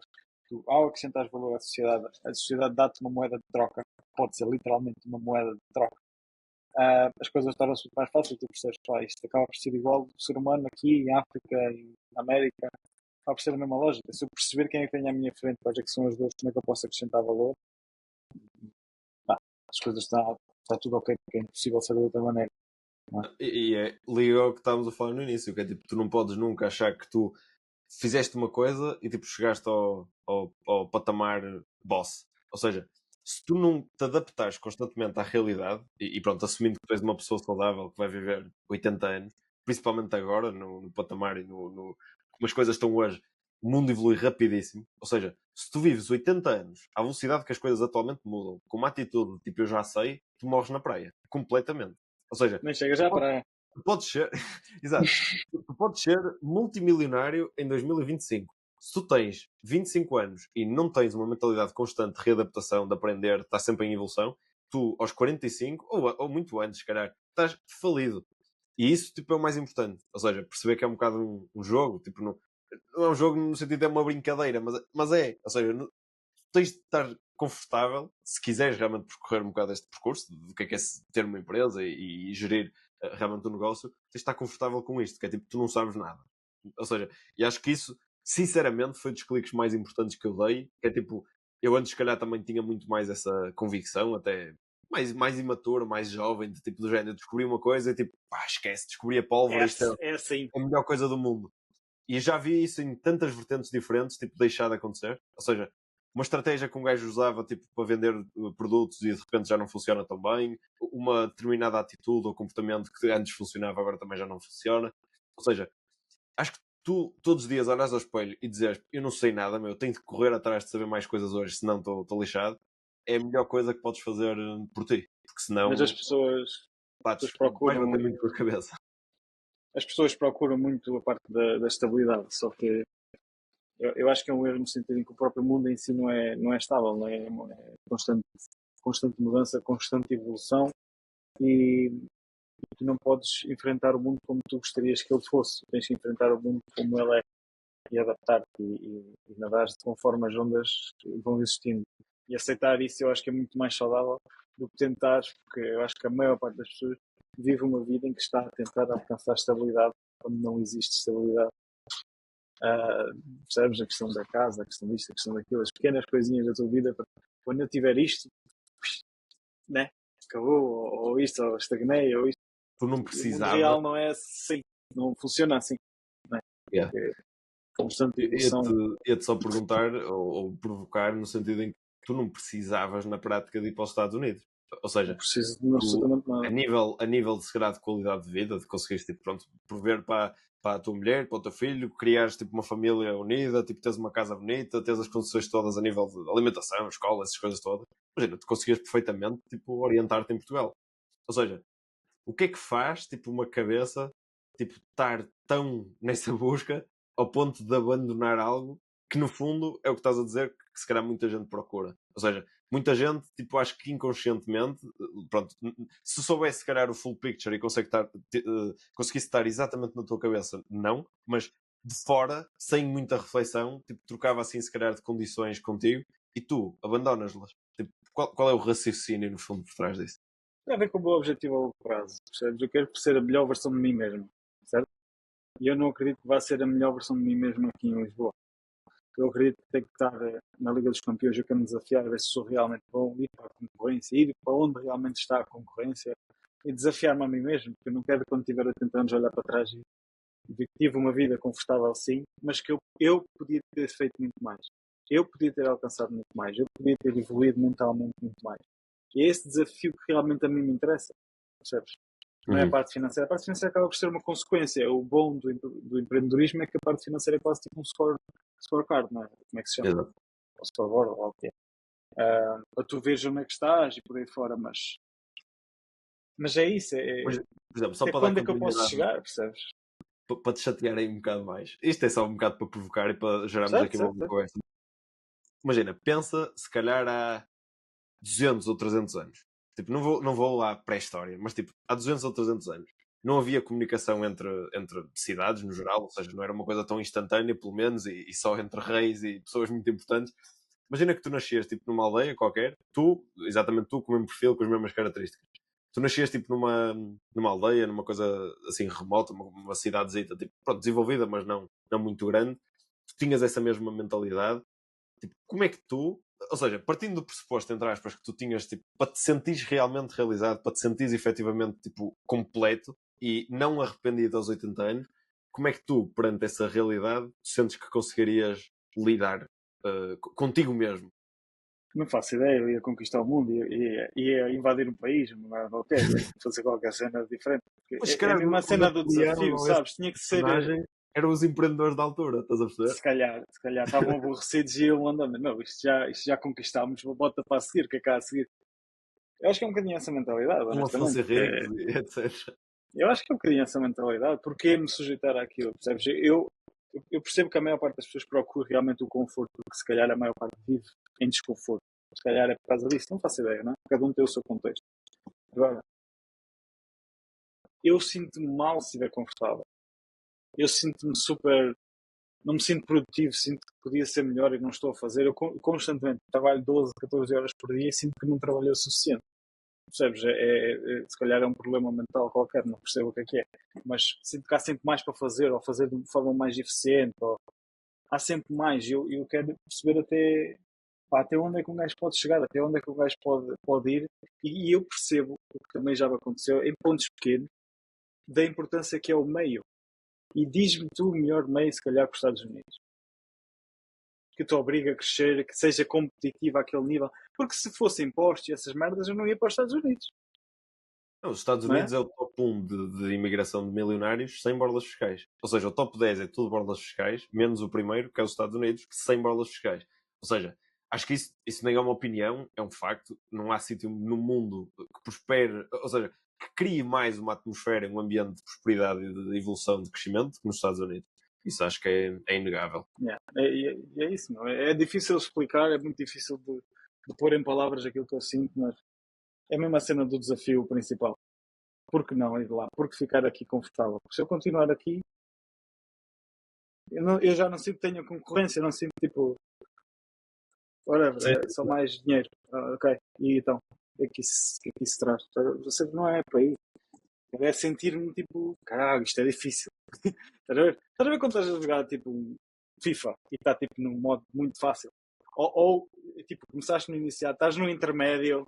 tu, ao acrescentares valor à sociedade, a sociedade dá-te uma moeda de troca, pode ser literalmente uma moeda de troca. As coisas tornam-se muito mais fáceis, tu percebes, isto acaba por ser igual do ser humano aqui em África, em América, acaba por ser a mesma lógica. Se eu perceber quem é que tem à minha frente, quais é que são as dores, como é que eu posso acrescentar valor, as coisas está tudo ok, porque é impossível ser de outra maneira. Liga ao que estávamos a falar no início, que é tipo, tu não podes nunca achar que tu fizeste uma coisa e tipo, chegaste ao patamar boss. Ou seja, se tu não te adaptares constantemente à realidade, e pronto, assumindo que tu és uma pessoa saudável que vai viver 80 anos, principalmente agora, no patamar e como as coisas estão hoje, o mundo evolui rapidíssimo. Ou seja, se tu vives 80 anos, à velocidade que as coisas atualmente mudam, com uma atitude tipo eu já sei, tu morres na praia. Completamente. Ou seja, Nem chega já para. tu podes ser, exato, tu podes ser multimilionário em 2025. Se tu tens 25 anos e não tens uma mentalidade constante de readaptação, de aprender, de estar sempre em evolução, tu aos 45, ou muito antes, calhar, estás falido. E isso tipo, é o mais importante. Ou seja, perceber que é um bocado um jogo, tipo, não é um jogo no sentido de é uma brincadeira, mas é. Ou seja, tens de estar confortável, se quiseres realmente percorrer um bocado este percurso, do que é ter uma empresa e gerir realmente o negócio, tens de estar confortável com isto, que é tipo, tu não sabes nada. Ou seja, e acho que isso, sinceramente, foi dos cliques mais importantes que eu dei, que é tipo, eu antes, se calhar, também tinha muito mais essa convicção, até mais imaturo, mais jovem, de tipo do género, descobri uma coisa e tipo, pá, esquece, descobri a pólvora, isto é assim. a melhor coisa do mundo. E já vi isso em tantas vertentes diferentes, tipo, deixar de acontecer. Ou seja, uma estratégia que um gajo usava tipo, para vender produtos e de repente já não funciona tão bem, uma determinada atitude ou comportamento que antes funcionava agora também já não funciona. Ou seja, acho que tu todos os dias olhas ao espelho e dizes eu não sei nada, meu, tenho de correr atrás de saber mais coisas hoje, senão estou lixado, é a melhor coisa que podes fazer por ti. Porque senão Mas as pessoas vais procuram. bater muito com a cabeça. As pessoas procuram muito a parte da estabilidade, só que eu acho que é um erro no sentido em que o próprio mundo em si não é estável, não é constante mudança, constante evolução e tu não podes enfrentar o mundo como tu gostarias que ele fosse, tens que enfrentar o mundo como ele é e adaptar-te e nadar conforme as ondas vão existindo. E aceitar isso eu acho que é muito mais saudável do que tentar, porque eu acho que a maior parte das pessoas vive uma vida em que está a tentar alcançar estabilidade quando não existe estabilidade. Percebes a questão da casa, a questão disto, a questão daquilo, as pequenas coisinhas da tua vida, para quando eu tiver isto, né? Acabou, ou isto, ou estagnei, ou isto. Tu não E o mundo precisavas. real não é assim, não funciona assim. Né? Yeah. Constante evolução. Ia-te só perguntar ou provocar no sentido em que tu não precisavas na prática de ir para os Estados Unidos. Ou seja, não preciso de absolutamente nada. a nível de se calhar de qualidade de vida, de conseguires tipo, pronto, prover para a tua mulher, para o teu filho, criares tipo, uma família unida, tipo, teres uma casa bonita, teres as condições todas a nível de alimentação, escola, essas coisas todas. Imagina, tu conseguias perfeitamente tipo, orientar-te em Portugal. Ou seja, o que é que faz tipo, uma cabeça tipo, estar tão nessa busca ao ponto de abandonar algo que no fundo é o que estás a dizer que se calhar muita gente procura. Ou seja, muita gente, tipo, acho que inconscientemente, pronto, se soubesse se calhar o full picture e conseguisse estar exatamente na tua cabeça, não, mas de fora, sem muita reflexão, tipo, trocava assim se calhar de condições contigo e tu abandonas-las. Tipo, qual é o raciocínio no fundo por trás disso? Tem a ver com o meu objetivo a longo prazo, percebes? Eu quero ser a melhor versão de mim mesmo, certo? E eu não acredito que vá ser a melhor versão de mim mesmo aqui em Lisboa. Eu acredito que tenho que estar na Liga dos Campeões, eu quero me desafiar a ver se sou realmente bom, ir para a concorrência, ir para onde realmente está a concorrência e desafiar-me a mim mesmo, porque eu não quero quando tiver 80 anos olhar para trás e ver que tive uma vida confortável sim, mas que eu podia ter feito muito mais. Eu podia ter alcançado muito mais, eu podia ter evoluído mentalmente muito mais. E é esse desafio que realmente a mim me interessa, percebes? Não é a parte financeira. A parte financeira acaba por ser uma consequência. O bom do empreendedorismo é que a parte financeira é quase tipo um scorecard, não é? Como é que se chama? Exato. Ou scoreboard, ou o que é. Para tu veres onde é que estás e por aí fora, mas é isso. Mas, por exemplo, só Até para quando dar é que eu posso continuidade, chegar, percebes? para te chatear aí um bocado mais. Isto é só um bocado para provocar e para gerarmos aqui uma boa conversa. imagina, pensa se calhar há 200 ou 300 anos. Tipo, não vou lá pré-história, mas tipo, há 200 ou 300 anos. Não havia comunicação entre cidades, no geral, ou seja, não era uma coisa tão instantânea, pelo menos, e só entre reis e pessoas muito importantes. Imagina que tu nascias tipo, numa aldeia qualquer, exatamente tu, com o mesmo perfil, com as mesmas características. Tu nascias tipo, numa aldeia, numa coisa assim remota, uma cidadezita, tipo, pronto, desenvolvida, mas não muito grande. Tu tinhas essa mesma mentalidade. Tipo, como é que tu, ou seja, partindo do pressuposto, entre aspas, que tu tinhas, tipo, para te sentires realmente realizado, para te sentires efetivamente, tipo, completo e não arrependido aos 80 anos, como é que tu, perante essa realidade, tu sentes que conseguirias lidar contigo mesmo? Não faço ideia, eu ia conquistar o mundo, ia invadir um país, não era qualquer, ia fazer qualquer cena diferente. Mas se É a calhar mesma o cena do Napoleão desafio, ou esse sabes? Tinha que ser. personagem eram os empreendedores da altura, estás a perceber? Se calhar estavam aborrecidos e iam andando. Não, isto já conquistámos, bota para a seguir, o que é que há a seguir? Eu acho que é um bocadinho essa mentalidade, Uma honestamente. fosse ricos e etc. Eu acho que é um bocadinho essa mentalidade. Porquê me sujeitar àquilo? Percebes? Eu percebo que a maior parte das pessoas procura realmente o conforto, porque se calhar a maior parte vive em desconforto. Se calhar é por causa disso, não faço ideia, não é? Cada um tem o seu contexto. Agora, eu sinto-me mal se estiver confortável. Eu sinto-me super. Não me sinto produtivo, sinto que podia ser melhor e não estou a fazer. Eu constantemente trabalho 12, 14 horas por dia e sinto que não trabalhei o suficiente. Percebes? Se calhar é um problema mental qualquer, não percebo o que é. Mas sinto que há sempre mais para fazer, ou fazer de forma mais eficiente, ou há sempre mais. Eu quero perceber até onde é que um gajo pode chegar, até onde é que um gajo pode ir. E eu percebo, o que também já me aconteceu, em pontos pequenos, da importância que é o meio. E diz-me tu o melhor meio, se calhar, para os Estados Unidos. Que te obriga a crescer, que seja competitivo àquele nível. Porque se fosse imposto e essas merdas, eu não ia para os Estados Unidos. Não, os Estados Não é? Unidos é o top 1 de imigração de milionários sem bordas fiscais. Ou seja, o top 10 é tudo bordas fiscais, menos o primeiro, que é os Estados Unidos, sem bordas fiscais. Ou seja, acho que isso nem é uma opinião, é um facto. Não há sítio no mundo que prospere, ou seja, que crie mais uma atmosfera, um ambiente de prosperidade e de evolução, de crescimento, que nos Estados Unidos. Isso acho que é inegável. Yeah. É isso, não é? É difícil explicar, é muito difícil de pôr em palavras aquilo que eu sinto, mas é mesmo a cena do desafio principal. Por que não ir lá? Por que ficar aqui confortável? Porque se eu continuar aqui, eu já não sinto que tenho concorrência, não sinto tipo, whatever, Sim. é só mais dinheiro. Ok, e então, o que é que isso traz? Você não é para aí. É sentir-me tipo, caralho, isto é difícil. Estás a ver? Estás a ver quando estás a jogar tipo FIFA e está tipo num modo muito fácil? Ou tipo, começaste no iniciar, estás no intermédio,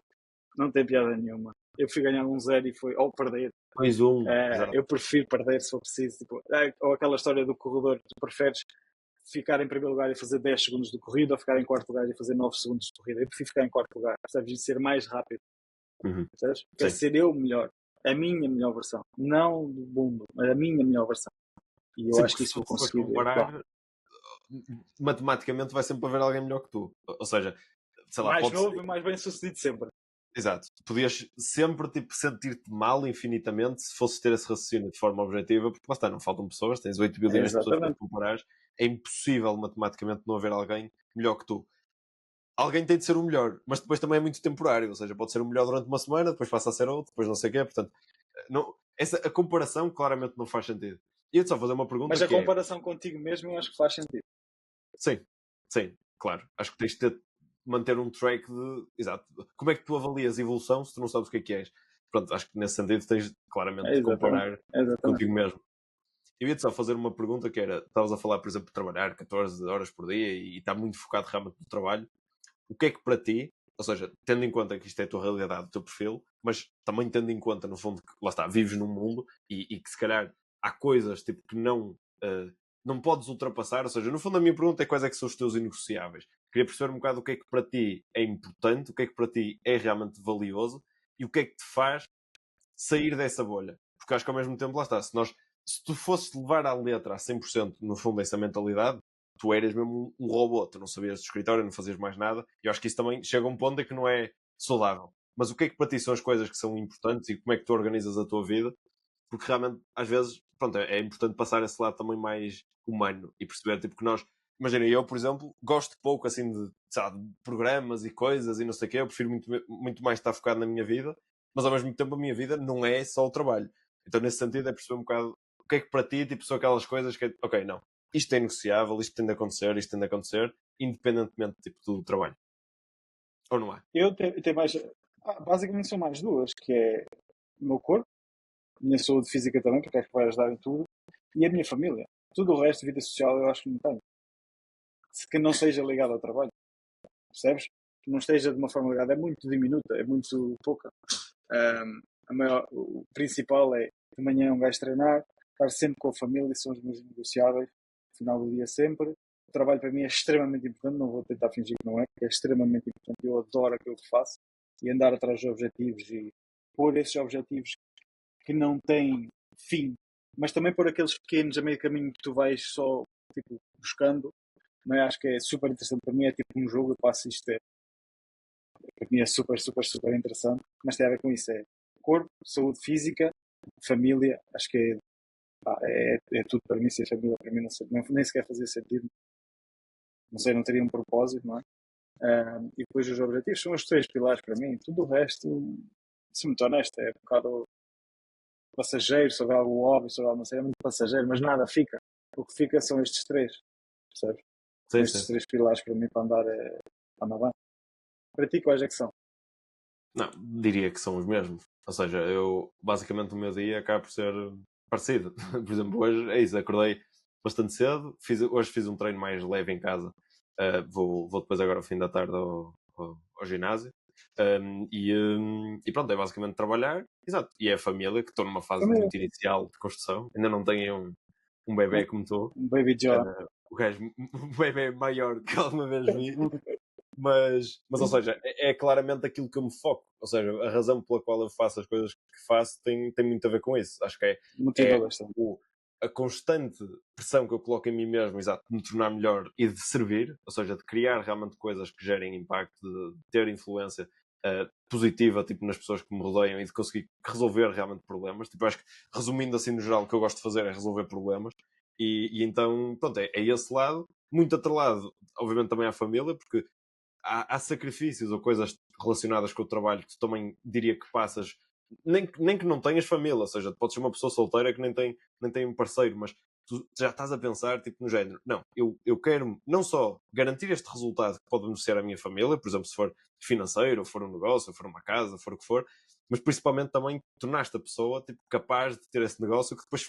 não tem piada nenhuma. Eu fui ganhar 1-0 e foi, ou perder. 2-1, exato. Eu prefiro perder se for preciso. Tipo, ou aquela história do corredor, tu preferes ficar em primeiro lugar e fazer 10 segundos de corrida ou ficar em quarto lugar e fazer 9 segundos de corrida. Eu prefiro ficar em quarto lugar, sabes? E ser mais rápido. Uhum. Sabes? Quer ser eu melhor. A minha melhor versão. Não do mundo, mas a minha melhor versão. E eu Sim, acho que porque se isso vou fores conseguir. comparar, matematicamente vai sempre haver alguém melhor que tu. Ou seja, sei lá, Mais pode ser. novo e mais bem sucedido sempre. Exato. Podias sempre tipo, sentir-te mal infinitamente se fosses ter esse raciocínio de forma objetiva, porque lá está, não faltam pessoas, tens 8 bilhões de pessoas para Exatamente. comparar, é impossível matematicamente não haver alguém melhor que tu. Alguém tem de ser o melhor, mas depois também é muito temporário, ou seja, pode ser o melhor durante uma semana, depois passa a ser outro, depois não sei o quê, portanto, a comparação claramente não faz sentido. E eu só fazer uma pergunta Mas a que é, comparação contigo mesmo eu acho que faz sentido. sim, sim, claro, acho que tens de manter um track de, exato, como é que tu avalias evolução se tu não sabes o que é? Pronto, acho que nesse sentido tens claramente de comparar Exatamente. contigo mesmo. Eu ia-te só fazer uma pergunta que era, estavas a falar, por exemplo, de trabalhar 14 horas por dia e está muito focado realmente no trabalho. O que é que para ti, ou seja, tendo em conta que isto é a tua realidade, o teu perfil, mas também tendo em conta, no fundo, que lá está, vives num mundo e que se calhar há coisas tipo, que não podes ultrapassar, ou seja, no fundo a minha pergunta é quais é que são os teus inegociáveis. Queria perceber um bocado o que é que para ti é importante, o que é que para ti é realmente valioso e o que é que te faz sair dessa bolha. Porque acho que ao mesmo tempo, lá está, se tu fosses levar à letra a 100% no fundo essa mentalidade, tu eras mesmo um robô, tu não sabias de escritório, não fazias mais nada, e eu acho que isso também chega a um ponto em que não é saudável. Mas o que é que para ti são as coisas que são importantes e como é que tu organizas a tua vida? Porque realmente, às vezes, pronto, é importante passar esse lado também mais humano e perceber tipo, que nós imagina, eu, por exemplo, gosto pouco assim de, sabe, de programas e coisas e não sei o quê, eu prefiro muito mais estar focado na minha vida, mas ao mesmo tempo a minha vida não é só o trabalho. Então, nesse sentido, é perceber um bocado o que é que para ti, tipo, são aquelas coisas que, ok, não, isto é negociável, isto tem de acontecer, isto tem de acontecer, independentemente, tipo, do trabalho. Ou não é? Eu tenho mais. Basicamente são mais duas, que é o meu corpo, a minha saúde física também, porque acho que vai ajudar em tudo, e a minha família. Tudo o resto, vida social, eu acho que não tenho. Se que não seja ligado ao trabalho, percebes? Que não esteja de uma forma ligada, é muito diminuta, é muito pouca. O principal é de manhã um gajo treinar, estar sempre com a família, são os meus negociáveis, no final do dia sempre. O trabalho para mim é extremamente importante, não vou tentar fingir que não é, porque é extremamente importante, eu adoro aquilo que faço e andar atrás dos objetivos e pôr esses objetivos que não têm fim, mas também pôr aqueles pequenos a meio caminho que tu vais só tipo, buscando, não é? Acho que é super interessante para mim, é tipo um jogo, eu passo isto, para mim é super, super, super interessante, mas tem a ver com isso, é corpo, saúde física, família, acho que é tudo para mim, ser família para mim não sei, nem sequer fazia sentido, não sei, não teria um propósito, não é? E depois os objetivos são os três pilares para mim, tudo o resto, se muito honesto, é um bocado passageiro, sobre algo óbvio, sobre algo não sei, é muito passageiro, mas nada fica. O que fica são estes três, percebes? São Sim, estes sim. três pilares para mim para andar bem. Para ti, quais é que são? Não, diria que são os mesmos. Ou seja, eu, basicamente, o meu dia acaba por ser parecido. Por exemplo, hoje é isso, acordei bastante cedo, hoje fiz um treino mais leve em casa. Vou depois agora ao fim da tarde ao ginásio. E pronto, é basicamente trabalhar. Exato. E é a família, que estou numa fase Família, muito inicial de construção. Ainda não tenho um bebê como estou. um baby John. O gajo, um bebê maior que alguma vez vi. Mas ou seja, é claramente aquilo que eu me foco. Ou seja, a razão pela qual eu faço as coisas que faço tem muito a ver com isso. Acho que Motiva é bastante. a constante pressão que eu coloco em mim mesmo, exato, de me tornar melhor e de servir, ou seja, de criar realmente coisas que gerem impacto, de ter influência positiva, tipo, nas pessoas que me rodeiam e de conseguir resolver realmente problemas. Tipo, acho que, resumindo assim no geral, o que eu gosto de fazer é resolver problemas. E então, pronto, é esse lado. Muito atrelado, obviamente, também à família, porque há sacrifícios ou coisas relacionadas com o trabalho que tu também diria que passas, nem que não tenhas família, ou seja, podes ser uma pessoa solteira que nem tem um parceiro, mas tu já estás a pensar tipo no género, não, eu quero não só garantir este resultado que pode beneficiar a minha família, por exemplo, se for financeiro, ou for um negócio, ou for uma casa, for o que for, mas principalmente também tornaste a pessoa tipo, capaz de ter esse negócio que depois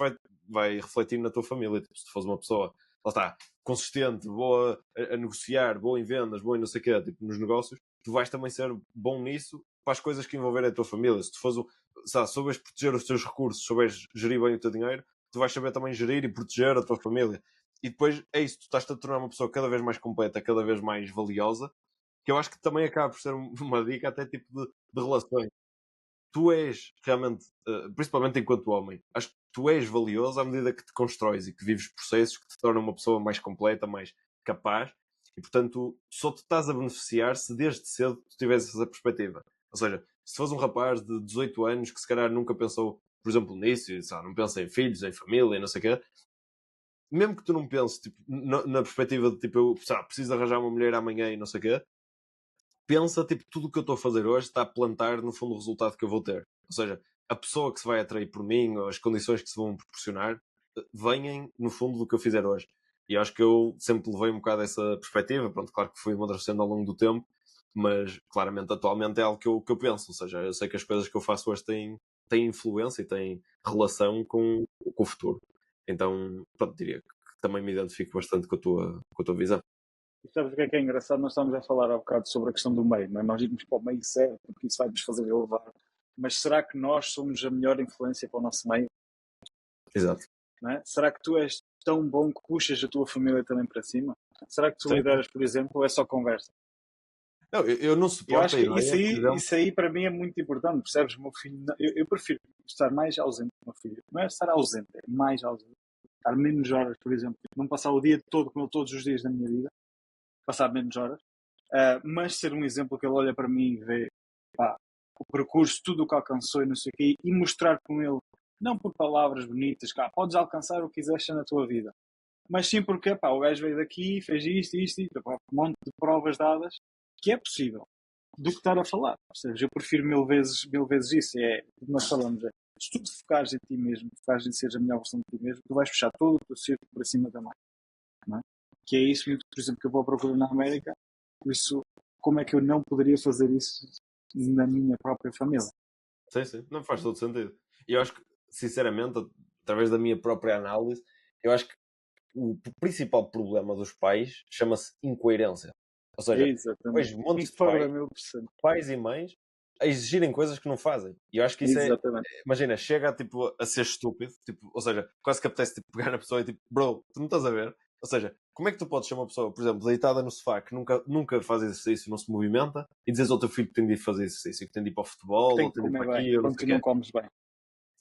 vai refletir na tua família. Tipo, se tu fores uma pessoa, lá está, consistente, boa a negociar, boa em vendas, boa em não sei o quê, tipo, nos negócios, tu vais também ser bom nisso para as coisas que envolverem a tua família. Se tu fores, souberes proteger os teus recursos, souberes gerir bem o teu dinheiro, tu vais saber também gerir e proteger a tua família. E depois é isso, tu estás-te a tornar uma pessoa cada vez mais completa, cada vez mais valiosa, que eu acho que também acaba por ser uma dica até tipo de relações. Tu és realmente, principalmente enquanto homem, acho que tu és valioso à medida que te constróis e que vives processos que te tornam uma pessoa mais completa, mais capaz, e portanto só te estás a beneficiar se desde cedo tu tiveres essa perspectiva. Ou seja, se fores um rapaz de 18 anos que se calhar nunca pensou, por exemplo, nisso, e, sabe, não pensa em filhos, em família, não sei o quê, mesmo que tu não penses tipo, na perspectiva de tipo, eu preciso arranjar uma mulher amanhã e não sei o quê, pensa, tipo, tudo o que eu estou a fazer hoje está a plantar, no fundo, o resultado que eu vou ter. Ou seja, a pessoa que se vai atrair por mim, ou as condições que se vão proporcionar, venham, no fundo, do que eu fizer hoje. E acho que eu sempre levei um bocado essa perspectiva. Pronto, claro que fui amadurecendo ao longo do tempo, mas, claramente, atualmente é algo que eu penso. Ou seja, eu sei que as coisas que eu faço hoje têm influência e têm relação com o futuro. Então, pronto, diria que também me identifico bastante com a tua visão. E sabes o que é engraçado? Nós estamos a falar há bocado sobre a questão do meio, não é? Nós irmos para o meio certo, porque isso vai nos fazer elevar. Mas será que nós somos a melhor influência para o nosso meio? Exato. Não é? Será que tu és tão bom que puxas a tua família também para cima? Será que tu Sim. lideras, por exemplo, ou é só conversa? Não, eu não Eu suporto acho a que ideia, por exemplo. isso aí para mim é muito importante, percebes? O meu filho, eu prefiro estar mais ausente do meu filho. Não é estar ausente, é mais ausente. Estar menos horas, por exemplo. Não passar o dia todo com ele todos os dias da minha vida. Passar menos horas. Mas ser um exemplo que ele olha para mim e vê pá, o percurso, tudo o que alcançou e não sei o quê, e mostrar com ele, não por palavras bonitas, cá, podes alcançar o que quiseres na tua vida. mas sim porque pá, o gajo veio daqui, fez isto, e pá, um monte de provas dadas que é possível, do que estar a falar. Ou seja, eu prefiro mil vezes isso. É o que nós falamos, é se tu te focares em ti mesmo, focares em seres a melhor versão de ti mesmo, tu vais puxar todo o teu círculo para cima também. Não é? Que é isso, por exemplo, que eu vou procurar na América. Por isso, como é que eu não poderia fazer isso na minha própria família? Sim, não faz todo sentido. E eu acho que, sinceramente, através da minha própria análise, eu acho que o principal problema dos pais chama-se incoerência. Ou seja, Exatamente. vejo montes de Concordo a 1000%. pais e mães a exigirem coisas que não fazem. E eu acho que isso é, Exatamente. imagina, chega tipo, a ser estúpido, tipo, ou seja, quase que apetece tipo, pegar na pessoa e tipo, bro, tu não estás a ver? Ou seja, como é que tu podes ser uma pessoa, por exemplo, deitada no sofá que nunca faz exercício, não se movimenta, e dizes ao teu filho que tem de ir fazer exercício, que tem de ir para o Que futebol, tem ou que tem de ir comer para bem, aqui, ou não quando sei tu o não quê. comes bem.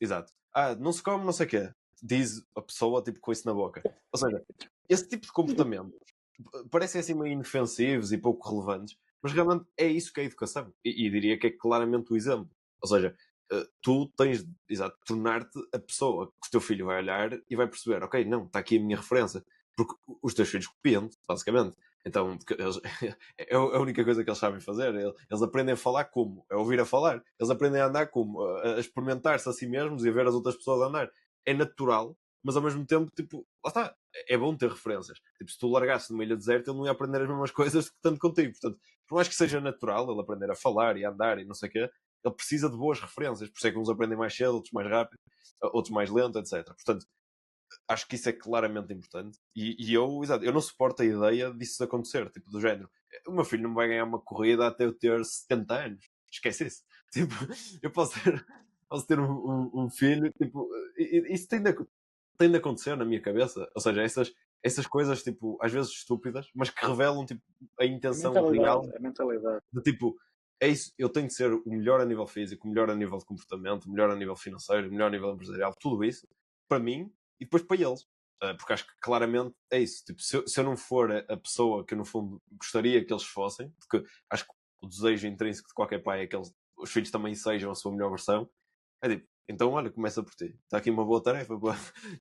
Exato. Não se come não sei o quê. Diz a pessoa tipo com isso na boca. Ou seja, esse tipo de comportamentos parecem assim meio inofensivos e pouco relevantes, mas realmente é isso que é a educação. E diria que é claramente o exemplo. Ou seja, tu tens de, exato, tornar-te a pessoa que o teu filho vai olhar e vai perceber, ok, não, está aqui a minha referência. Porque os teus filhos copiam-te, basicamente. Então, é a única coisa que eles sabem fazer. Eles aprendem a falar como? É ouvir a falar. Eles aprendem a andar como? A experimentar-se a si mesmos e a ver as outras pessoas andar. É natural, mas ao mesmo tempo, tipo, lá está. É bom ter referências. Tipo, se tu largasses numa ilha deserta, ele não ia aprender as mesmas coisas que tanto contigo. Portanto, por mais que seja natural ele aprender a falar e a andar e não sei o quê, ele precisa de boas referências. Por isso é que uns aprendem mais cedo, outros mais rápido, outros mais lento, etc. Portanto, acho que isso é claramente importante. E eu, exato, eu não suporto a ideia disso acontecer, tipo, do género. O meu filho não vai ganhar uma corrida até eu ter 70 anos. Esquece isso. Tipo, eu posso ter um filho, tipo, isso tem de acontecer na minha cabeça. Ou seja, essas coisas, tipo, às vezes estúpidas, mas que revelam, tipo, a intenção real É mentalidade. de, tipo, é isso, eu tenho de ser o melhor a nível físico, o melhor a nível de comportamento, o melhor a nível financeiro, o melhor a nível empresarial, tudo isso, para mim, e depois para eles. Porque acho que claramente é isso. Tipo, se eu não for a pessoa que eu, no fundo, gostaria que eles fossem, porque acho que o desejo intrínseco de qualquer pai é que os filhos também sejam a sua melhor versão, é tipo, então olha, começa por ti. Está aqui uma boa tarefa para,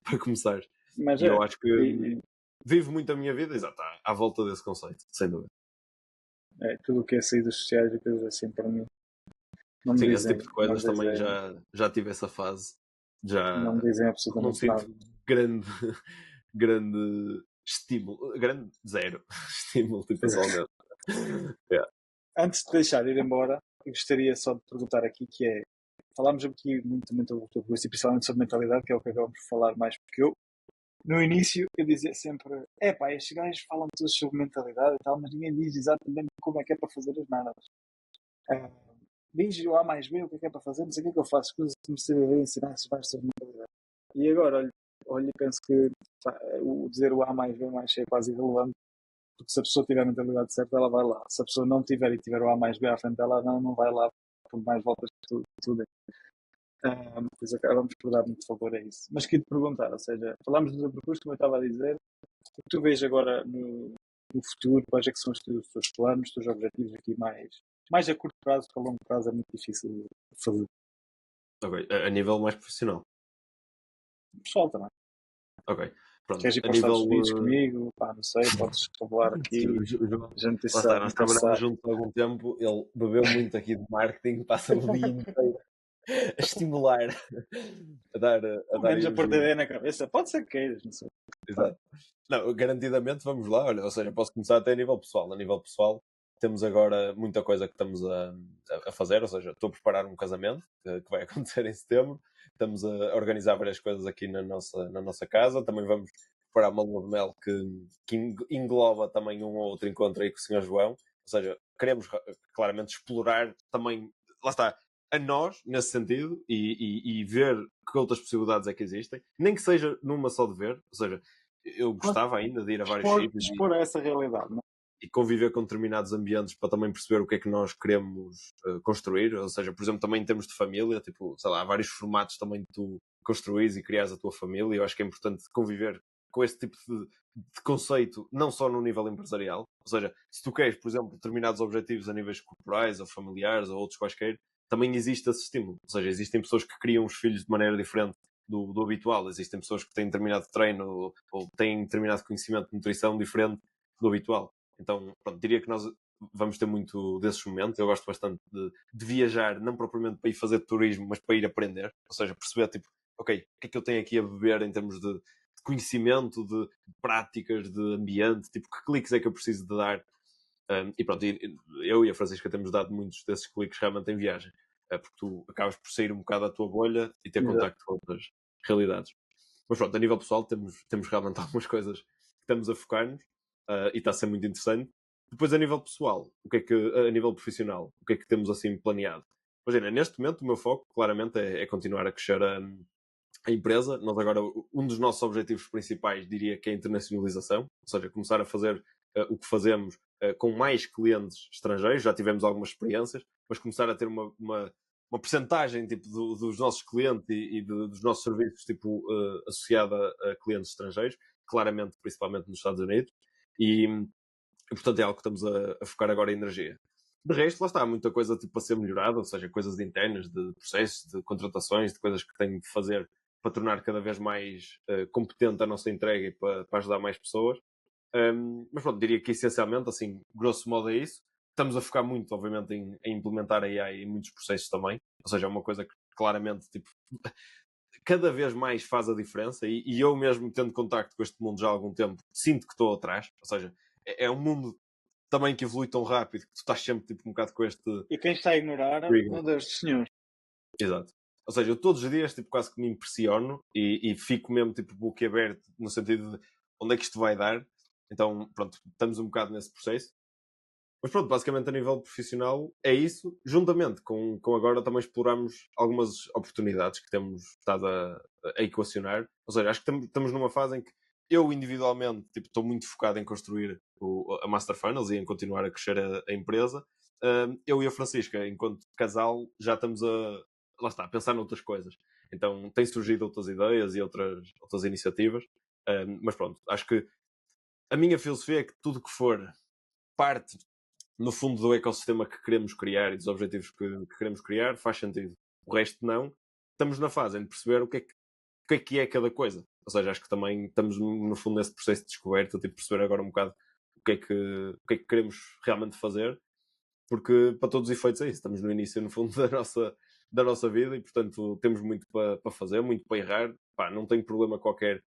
para começar. Mas E é. eu acho que E, vivo muito a minha vida, exato, à volta desse conceito, sem dúvida. tudo o que é saídas sociais e coisas assim para mim. Não me Sim, esse dizem, tipo de não coisas me também dizem, já tive essa fase. Já não me dizem não absolutamente nada. sinto grande, grande estímulo, grande zero estímulo, tipo, atualmente. Yeah. Antes de deixar ir embora, eu gostaria só de perguntar aqui que é, falámos aqui muito sobre isso, e principalmente sobre mentalidade, que é o que acabamos de falar mais, porque eu, no início, eu dizia sempre, pá, estes gajos falam todos sobre mentalidade e tal, mas ninguém diz exatamente como é que é para fazer as nada. Diz o A mais B, o que é para fazer, não sei o que é que eu faço, coisas que comecei a ver, ensinar esses baixos sobre mentalidade. E agora, olho e penso que pá, o dizer o A mais B mais C é quase irrelevante, porque se a pessoa tiver a mentalidade certa, ela vai lá. Se a pessoa não tiver e tiver o A mais B à frente dela, não vai lá por mais voltas que tudo é. Pois acabamos por dar muito favor a isso. Mas queria te perguntar, ou seja, falámos do teu percurso, como eu estava a dizer, o que tu vês agora no futuro, quais é que são os teus planos, os teus objetivos aqui mais a curto prazo, que a longo prazo é muito difícil de fazer. Ok, a nível mais profissional. Pessoal também. Ok, pronto. Queres ir A para os Estados nível. Unidos comigo? Pá, não sei, podes falar Sim, aqui. o João. A gente Lá está, sabe, nós nunca trabalhámos sabe. juntos há algum tempo. Ele bebeu muito aqui de marketing, passa o dia inteiro a estimular, a Pelo dar menos a pôr elogio. ideia na cabeça. Pode ser que queiras, não sei. Exato. Não, garantidamente vamos lá, olha, ou seja, posso começar até a nível pessoal. A nível pessoal, temos agora muita coisa que estamos a fazer, ou seja, estou a preparar um casamento que vai acontecer em setembro, estamos a organizar várias coisas aqui na nossa casa, também vamos preparar uma lua de mel que engloba também um ou outro encontro aí com o Senhor João, ou seja, queremos claramente explorar também, lá está, a nós, nesse sentido, e ver que outras possibilidades é que existem, nem que seja numa só de ver, ou seja, eu gostava ainda de ir a vários sítios Expor a essa realidade, não? e conviver com determinados ambientes para também perceber o que é que nós queremos construir, ou seja, por exemplo, também em termos de família, tipo, sei lá, há vários formatos também de tu construís e criares a tua família, eu acho que é importante conviver com esse tipo de conceito, não só no nível empresarial, ou seja, se tu queres, por exemplo, determinados objetivos a níveis corporais ou familiares ou outros quaisquer, também existe esse estímulo, ou seja, existem pessoas que criam os filhos de maneira diferente do habitual. Existem pessoas que têm determinado treino ou têm determinado conhecimento de nutrição diferente do habitual. Então, pronto, diria que nós vamos ter muito desses momentos. Eu gosto bastante de viajar, não propriamente para ir fazer turismo, mas para ir aprender. Ou seja, perceber, tipo, ok, o que é que eu tenho aqui a beber em termos de conhecimento, de práticas, de ambiente, tipo, que cliques é que eu preciso de dar. E pronto, eu e a Francisca temos dado muitos desses cliques realmente em viagem, porque tu acabas por sair um bocado da tua bolha e ter contacto com outras realidades. Mas pronto, a nível pessoal temos realmente algumas coisas que estamos a focar-nos, e está a ser muito interessante. Depois, a nível pessoal, a nível profissional, o que é que temos assim planeado? Imagina, neste momento o meu foco claramente é continuar a crescer a empresa. Nós agora, um dos nossos objetivos principais, diria que é a internacionalização, ou seja, começar a fazer o que fazemos com mais clientes estrangeiros. Já tivemos algumas experiências, mas começar a ter uma percentagem tipo, dos nossos clientes dos nossos serviços tipo, associada a clientes estrangeiros, claramente, principalmente nos Estados Unidos. E portanto é algo que estamos a focar agora em energia. De resto, lá está, muita coisa tipo, a ser melhorada, ou seja, coisas internas, de processos, de contratações, de coisas que tenho de fazer para tornar cada vez mais competente a nossa entrega e para ajudar mais pessoas. Mas pronto, diria que essencialmente, assim, grosso modo é isso. Estamos a focar muito, obviamente, em implementar a AI em muitos processos também. Ou seja, é uma coisa que claramente, tipo, cada vez mais faz a diferença. E eu mesmo, tendo contacto com este mundo já há algum tempo, sinto que estou atrás. Ou seja, é um mundo também que evolui tão rápido que tu estás sempre tipo, um bocado com este... E quem está a ignorar, trigger. meu Deus do Senhor. Exato. Ou seja, eu todos os dias tipo, quase que me impressiono e fico mesmo tipo boquiaberto no sentido de onde é que isto vai dar. Então, pronto, estamos um bocado nesse processo. Mas pronto, basicamente a nível profissional é isso, juntamente com agora também explorarmos algumas oportunidades que temos estado a equacionar. Ou seja, acho que estamos numa fase em que eu individualmente tipo, estou muito focado em construir a Master Funnels e em continuar a crescer a empresa. Eu e a Francisca, enquanto casal, já estamos lá está, a pensar noutras coisas. Então têm surgido outras ideias e outras iniciativas. Mas pronto, acho que a minha filosofia é que tudo que for parte no fundo do ecossistema que queremos criar e dos objetivos que queremos criar, faz sentido. O resto não. Estamos na fase de perceber o que é cada coisa. Ou seja, acho que também estamos no fundo nesse processo de descoberta, tipo perceber agora um bocado o que é que queremos realmente fazer, porque para todos os efeitos é isso. Estamos no início, no fundo, da nossa vida e, portanto, temos muito para fazer, muito para errar. Pá, não tenho problema qualquer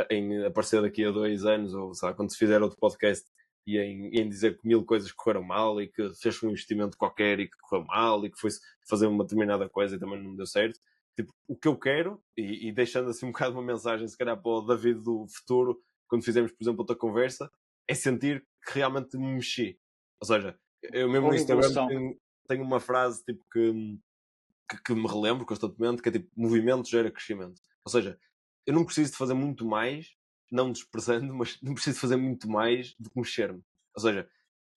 em aparecer daqui a 2 anos ou, sei lá, quando se fizer outro podcast e em dizer que 1000 coisas correram mal e que fez um investimento qualquer e que correu mal e que foi fazer uma determinada coisa e também não deu certo. Tipo, o que eu quero, e deixando assim um bocado uma mensagem, se calhar para o David do futuro, quando fizermos, por exemplo, outra conversa, é sentir que realmente me mexi. Ou seja, eu mesmo no Houve Instagram evolução. tenho uma frase tipo que me relembro constantemente, que é tipo, movimento gera crescimento. Ou seja, eu não preciso de fazer muito mais, não desprezando, mas não preciso de fazer muito mais do que mexer-me. Ou seja,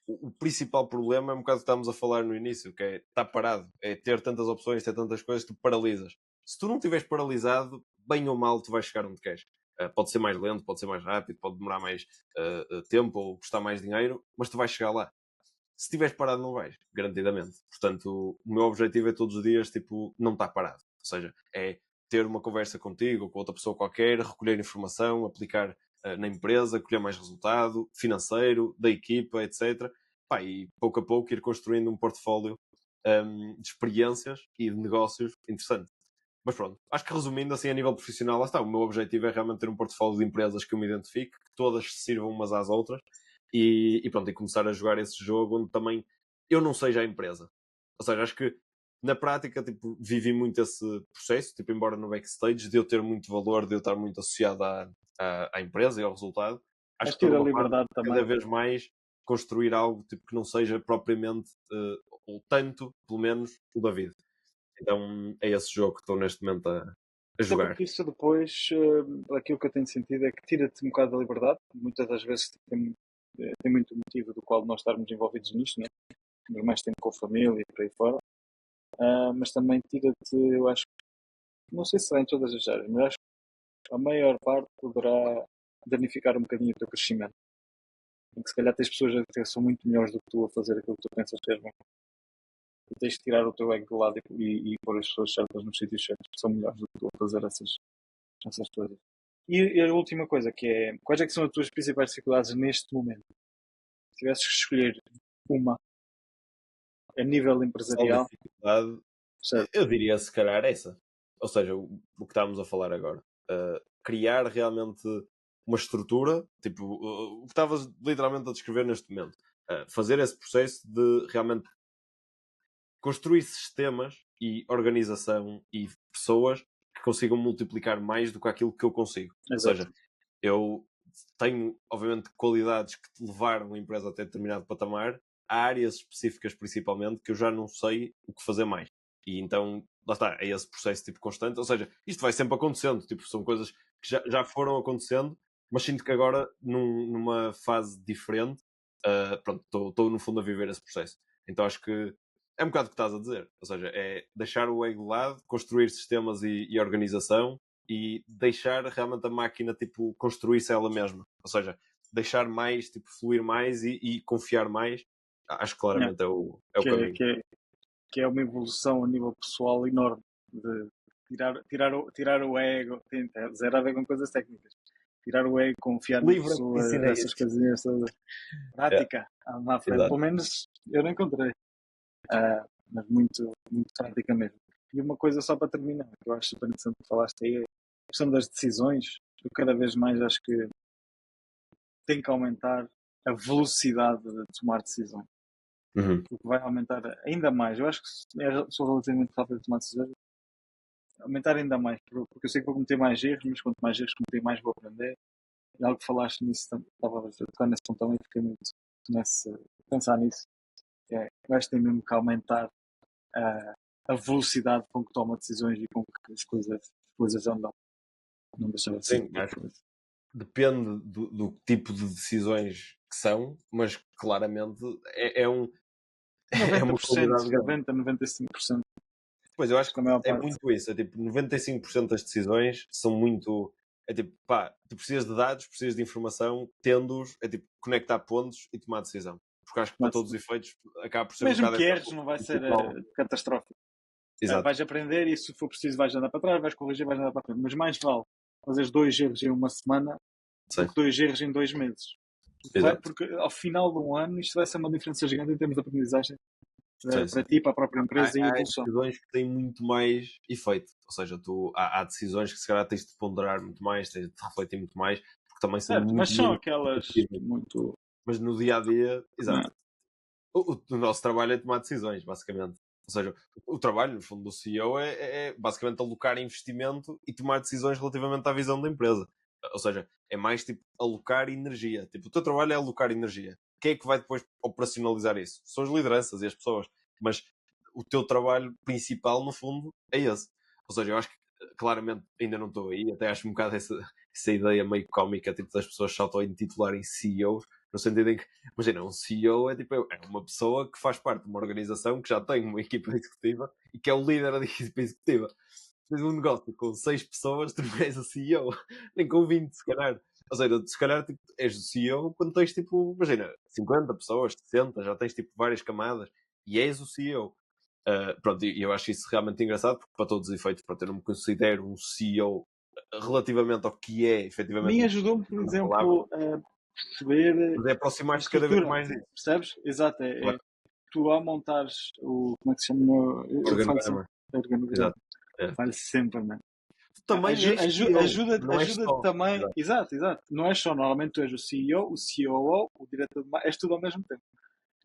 o principal problema é um bocado que estávamos a falar no início, que é estar parado, é ter tantas opções, ter tantas coisas, tu paralisas. Se tu não estiveres paralisado, bem ou mal, tu vais chegar onde queres. Pode ser mais lento, pode ser mais rápido, pode demorar mais tempo ou custar mais dinheiro, mas tu vais chegar lá. Se estiveres parado, não vais, garantidamente. Portanto, o meu objetivo é todos os dias, tipo, não estar parado. Ou seja, é ter uma conversa contigo ou com outra pessoa qualquer, recolher informação, aplicar na empresa, colher mais resultado financeiro, da equipa, etc. Pá, e pouco a pouco ir construindo um portfólio de experiências e de negócios interessante. Mas pronto, acho que resumindo assim a nível profissional, lá está, o meu objetivo é realmente ter um portfólio de empresas que eu me identifique, que todas se sirvam umas às outras e pronto, e começar a jogar esse jogo onde também eu não seja a empresa. Ou seja, acho que na prática, tipo, vivi muito esse processo, tipo, embora no backstage, de eu ter muito valor, de eu estar muito associado à empresa e ao resultado, acho Mas que estou ter a numa fase liberdade de cada também. vez mais construir algo tipo, que não seja propriamente, ou tanto, pelo menos, o da vida. Então é esse jogo que estou neste momento a Até jogar. porque isso depois, aquilo que eu tenho sentido é que tira-te um bocado da liberdade. Muitas das vezes tem muito motivo do qual nós estarmos envolvidos nisto, né? Temos mais tempo com a família e por aí fora. Mas também tira-te, eu acho, não sei se será em todas as áreas, mas acho que a maior parte poderá danificar um bocadinho o teu crescimento. Em que se calhar tens pessoas que são muito melhores do que tu a fazer aquilo que tu pensas ser bom. E tens de tirar o teu ego de lado e pôr as pessoas certas nos sítios certos, que são melhores do que tu a fazer essas coisas. E a última coisa, que é, quais é que são as tuas principais dificuldades neste momento? Se tivesses que escolher uma, a nível Só empresarial, dificuldade, certo? eu diria se calhar essa. Ou seja, o que estávamos a falar agora. Criar realmente uma estrutura, tipo, o que estavas literalmente a descrever neste momento. Fazer esse processo de realmente construir sistemas e organização e pessoas que consigam multiplicar mais do que aquilo que eu consigo. Ou Exato. seja, eu tenho, obviamente, qualidades que te levaram a empresa até determinado patamar, há áreas específicas, principalmente, que eu já não sei o que fazer mais. E então, lá está, é esse processo tipo constante. Ou seja, isto vai sempre acontecendo. Tipo, são coisas que já foram acontecendo, mas sinto que agora, numa fase diferente, pronto, estou no fundo a viver esse processo. Então acho que é um bocado o que estás a dizer. Ou seja, é deixar o ego de lado, construir sistemas e organização e deixar realmente a máquina tipo, construir-se ela mesma. Ou seja, deixar mais, tipo, fluir mais e confiar mais. Acho que Yeah. claramente é o caminho. Que é uma evolução a nível pessoal enorme. De tirar o ego, tem zero a ver com coisas técnicas. Tirar o ego, confiar nas Livro que pessoas, ensina essas isso. coisinhas todas. Prática, à frente. Exato. Pelo menos eu não encontrei. Mas muito, muito prática mesmo. E uma coisa só para terminar, que eu acho super interessante que falaste aí, é a questão das decisões. Eu cada vez mais acho que tem que aumentar a velocidade de tomar decisões. Uhum. O que vai aumentar ainda mais. Eu acho que sou relativamente rápido a tomar decisões. Aumentar ainda mais, porque eu sei que vou cometer mais erros, mas quanto mais erros cometer, mais vou aprender. E algo que falaste nisso, estava a tocar nesse ponto também, fiquei muito pensar nisso. Eu acho que tem mesmo que aumentar a velocidade com que toma decisões e com que as coisas andam. Não deixava de ser. Sim, acho que depende do tipo de decisões que são, mas claramente é é uma 90%, qualidade grande. 90%, 95%. Pois, eu acho Acho que que a maior é parte. muito isso. É tipo, 95% das decisões são muito. É tipo, pá, tu precisas de dados, precisas de informação, tendo-os, é tipo, conectar pontos e tomar decisão. Porque acho que para todos os efeitos acaba por ser um Mesmo bocado que essa erres, não vai ser principal. catastrófico. Exato, Vais aprender e se for preciso vais andar para trás, vais corrigir, vais andar para frente. Mas mais vale fazeres 2 erros em uma semana do sim, que 2 erros em 2 meses. exato. Porque ao final de um ano isto vai ser uma diferença gigante em termos de aprendizagem Sim, para sim. ti, para a própria empresa e Há evolução. decisões que têm muito mais efeito. Ou seja, há decisões que se calhar tens de ponderar muito mais, tens de refletir muito mais, porque também são Certo, muito, mas são muito aquelas específicas. muito. Mas no dia a dia, Não, exato. O nosso trabalho é tomar decisões, basicamente. Ou seja, o trabalho, no fundo, do CEO é basicamente alocar investimento e tomar decisões relativamente à visão da empresa. Ou seja, é mais tipo alocar energia. Tipo, o teu trabalho é alocar energia. Quem é que vai depois operacionalizar isso? São as lideranças e as pessoas. Mas o teu trabalho principal, no fundo, é esse. Ou seja, eu acho que claramente ainda não estou aí. Até acho um bocado essa ideia meio cómica, tipo, das pessoas só estão a intitularem CEOs, no sentido em que imagina, um CEO é, tipo, é uma pessoa que faz parte de uma organização que já tem uma equipa executiva e que é o líder da equipa executiva. Tens um negócio com 6 pessoas, tu não és o CEO, nem com 20, se calhar. Ou seja, se calhar tipo, és o CEO quando tens, tipo, imagina, 50 pessoas, 60, já tens, tipo, várias camadas e és o CEO. Pronto, e eu acho isso realmente engraçado, porque para todos os efeitos, pronto, eu não me considero um CEO relativamente ao que é, a efetivamente, mim ajudou-me, por a palavra, exemplo, a perceber mas é a aproximar-te cada vez estrutura, mais disso. percebes? Exato, Claro. tu ao montares o. Como é que se chama? Eu falo sempre Organograma. organograma. Exato. É. Falho sempre, né? Tu também és CEO, não és Ajuda só. também. Exato. Exato, exato. Não és só, normalmente tu és o CEO, o COO, o diretor de és tudo ao mesmo tempo.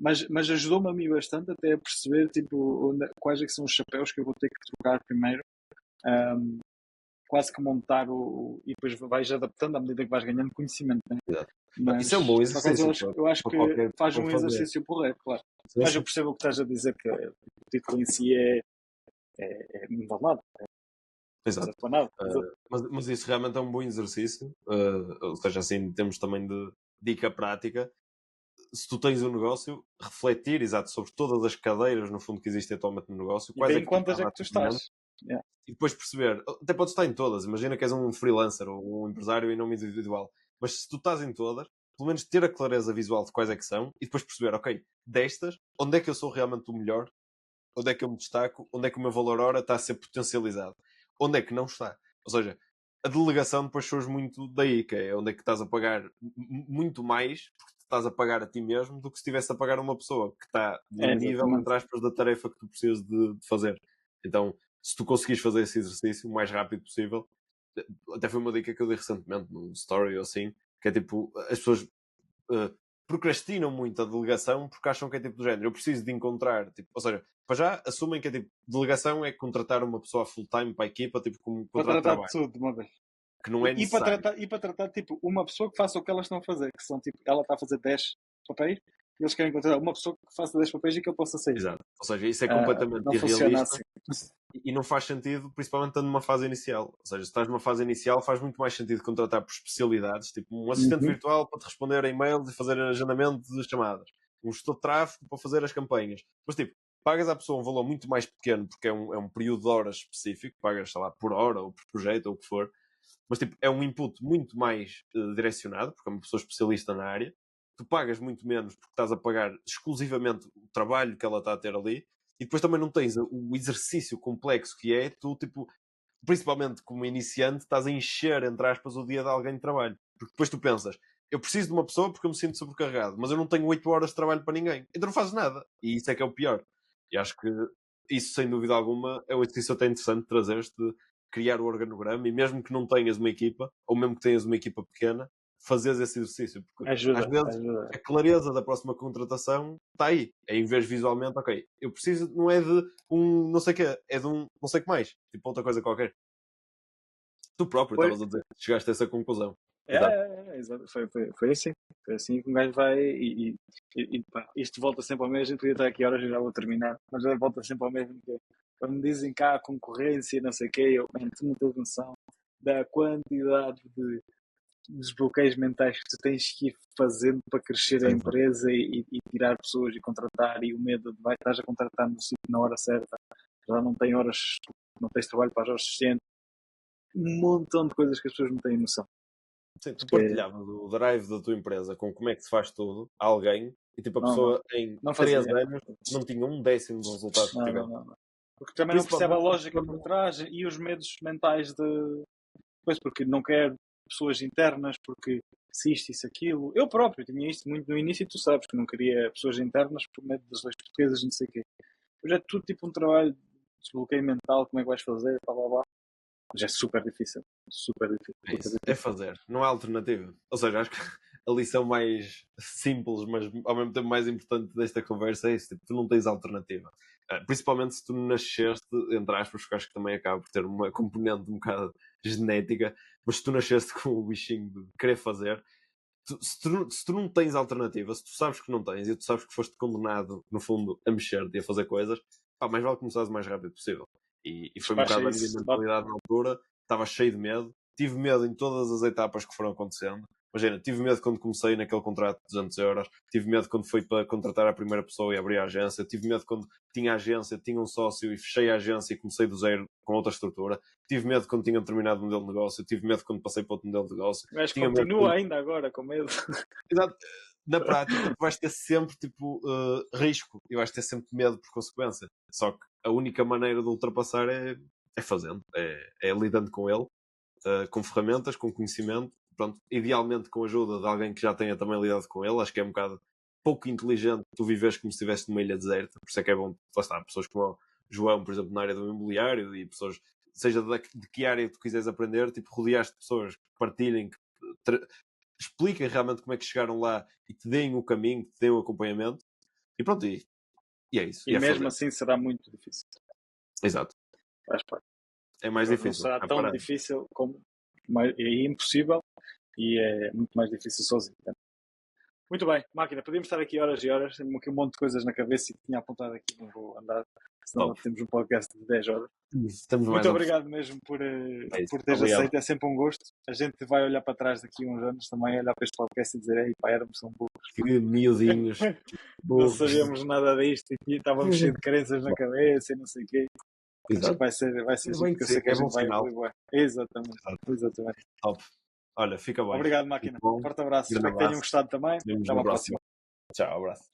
Mas ajudou-me a mim bastante até a perceber tipo, quais é que são os chapéus que eu vou ter que trocar primeiro. Um, quase que montar e depois vais adaptando à medida que vais ganhando conhecimento, né? Exato. Não, Mas isso é um bom por acaso exercício eu acho para que qualquer faz pessoa um fazer. exercício porreiro, claro. Sim, Mas eu sim. percebo o que estás a dizer, que o título em si não vale nada, não Exato. serve para nada. Mas isso realmente é um bom exercício. Ou seja, assim, temos também de dica prática. Se tu tens um negócio, refletir, exato, sobre todas as cadeiras, no fundo, que existem atualmente no negócio, E quais ver é em que tu quantas estás é que tu ativamente, estás. Yeah. e depois perceber, até podes estar em todas, imagina que és um freelancer ou um empresário em nome individual, mas se tu estás em todas, pelo menos ter a clareza visual de quais é que são e depois perceber, ok, destas, onde é que eu sou realmente o melhor, onde é que eu me destaco, onde é que o meu valor hora está a ser potencializado, onde é que não está. Ou seja, a delegação depois surge muito daí, que é onde é que estás a pagar muito mais, porque estás a pagar a ti mesmo, do que se estivesse a pagar a uma pessoa que está no nível, entre aspas, da tarefa que tu precisas de fazer. Então, se tu conseguires fazer esse exercício o mais rápido possível, até foi uma dica que eu dei recentemente num story ou assim, que é tipo, as pessoas procrastinam muito a delegação porque acham que é tipo do género, eu preciso de encontrar, tipo, ou seja, para já assumem que é tipo, delegação é contratar uma pessoa full-time para a equipa, tipo, como Para contrato de tratar de trabalho, tudo de uma vez. que não é E para necessário. tratar, tipo, uma pessoa que faça o que elas estão a fazer, que são tipo, ela está a fazer 10 papéis, e eles querem contratar uma pessoa que faça 10 papéis e que ele possa sair. Exato. Ou seja, isso é completamente Não funciona irrealista assim. e não faz sentido, principalmente estando numa fase inicial. Ou seja, se estás numa fase inicial, faz muito mais sentido contratar por especialidades, tipo um assistente virtual para te responder a e-mails e fazer agendamento de chamadas, um gestor de tráfego para fazer as campanhas. Mas tipo, pagas à pessoa um valor muito mais pequeno porque é um período de horas específico, pagas, sei lá, por hora ou por projeto ou o que for, mas tipo, é um input muito mais direcionado, porque é uma pessoa especialista na área. Tu pagas muito menos porque estás a pagar exclusivamente o trabalho que ela está a ter ali, e depois também não tens o exercício complexo que é tu, tipo, principalmente como iniciante, estás a encher, entre aspas, o dia de alguém de trabalho. Porque depois tu pensas, eu preciso de uma pessoa porque eu me sinto sobrecarregado, mas eu não tenho 8 horas de trabalho para ninguém. Então não fazes nada. E isso é que é o pior. E acho que isso, sem dúvida alguma, é um exercício até interessante trazer-te, criar o organograma, e mesmo que não tenhas uma equipa, ou mesmo que tenhas uma equipa pequena, fazeres esse exercício. Porque às Ajuda, vezes ajuda. a clareza da próxima contratação está aí. É em vez visualmente, ok, eu preciso, não é de um não sei o quê, é de um não sei o que mais. Tipo outra coisa qualquer. Tu próprio Foi, estavas a dizer que chegaste a essa conclusão. Exato. exato. Foi assim. Foi assim que um gajo vai pá, isto volta sempre ao mesmo. A gente podia estar aqui horas e já vou terminar, mas já volta sempre ao mesmo. Que é, quando me dizem cá a concorrência, não sei o quê, eu, man, tu não tens noção da quantidade de desbloqueios mentais que tu tens que ir fazendo para crescer a Sim, empresa e tirar pessoas e contratar, e o medo de vai estar a contratar no sítio na hora certa, já não tem horas, não tens trabalho para as horas suficientes, um montão de coisas que as pessoas não têm noção. sim, tu Que é, partilhavas o drive da tua empresa com como é que se faz tudo a alguém, e tipo a não, não, pessoa em não 3 fazia. anos não tinha um décimo dos resultados que Não, não, tiveste. não, não. Porque também não percebe a Principalmente lógica por trás e os medos mentais de. Pois, porque não quer pessoas internas, porque se isto e se aquilo. Eu próprio tinha isto muito no início e tu sabes que não queria pessoas internas por medo das leis portuguesas, não sei o quê. Hoje é tudo tipo um trabalho de desbloqueio mental, como é que vais fazer, blá blá blá. Mas é super difícil. Super difícil. é Super isso, é difícil. fazer, não há alternativa. Ou seja, acho que a lição mais simples, mas ao mesmo tempo mais importante desta conversa é isso: tipo, tu não tens alternativa. Principalmente se tu nasceste, entre aspas, porque acho que também acaba por ter uma componente um bocado genética, mas se tu nasceste com o bichinho de querer fazer, se tu não tens alternativa, se tu sabes que não tens e tu sabes que foste condenado, no fundo, a mexer-te e a fazer coisas, pá, mais vale começares o mais rápido possível. E foi um Despacha bocado a minha isso. mentalidade na altura. Estava cheio de medo. Tive medo em todas as etapas que foram acontecendo. Imagina, tive medo quando comecei naquele contrato de 200 euros. Tive medo quando fui para contratar a primeira pessoa e abrir a agência. Tive medo quando tinha agência, tinha um sócio e fechei a agência e comecei do zero com outra estrutura. Tive medo quando tinha determinado modelo de negócio. Tive medo quando passei para outro modelo de negócio. O gajo Tinha medo continua quando... ainda agora com medo. Exato. Na prática, tu vais ter sempre tipo, risco e vais ter sempre medo por consequência. Só que a única maneira de ultrapassar é fazendo, é lidando com ele, com ferramentas, com conhecimento, pronto, idealmente com a ajuda de alguém que já tenha também lidado com ele. Acho que é um bocado pouco inteligente tu viveres como se estivesse numa ilha deserta, por isso é que é bom, lá está, pessoas como o João, por exemplo, na área do imobiliário, e pessoas, seja de que área tu quiseres aprender, tipo, rodeaste de pessoas que partilhem, que expliquem realmente como é que chegaram lá e te deem o caminho, te deem o acompanhamento, e pronto, e é isso, E e é mesmo fazer. assim será muito difícil. Exato. Faz parte. É mais Não difícil. será É tão parar. difícil como. É impossível e é muito mais difícil sozinho. Muito bem, máquina, podíamos estar aqui horas e horas, tenho aqui um monte de coisas na cabeça e tinha apontado aqui, não vou andar, senão Top. temos um podcast de 10 horas. Estamos mais Muito a... obrigado mesmo por isso. teres Obrigado. aceito, é sempre um gosto. A gente vai olhar para trás daqui a uns anos também, olhar para este podcast e dizer, ei pá, éramos tão burros. Que miudinhos. Não Burros. sabíamos nada disto e estávamos cheios de crenças na cabeça e não sei o quê. Acho que Exato. vai ser Ainda giro, bem porque que eu sim, sei que a é bom gente vai sinal. evoluir. Exatamente, Exato. exatamente. Top. Olha, fica bem. Obrigado, Muito máquina. bom. Forte abraço. Grande Espero que tenham abraço. gostado também. Vemos Até na uma próxima. próxima. Tchau, abraço.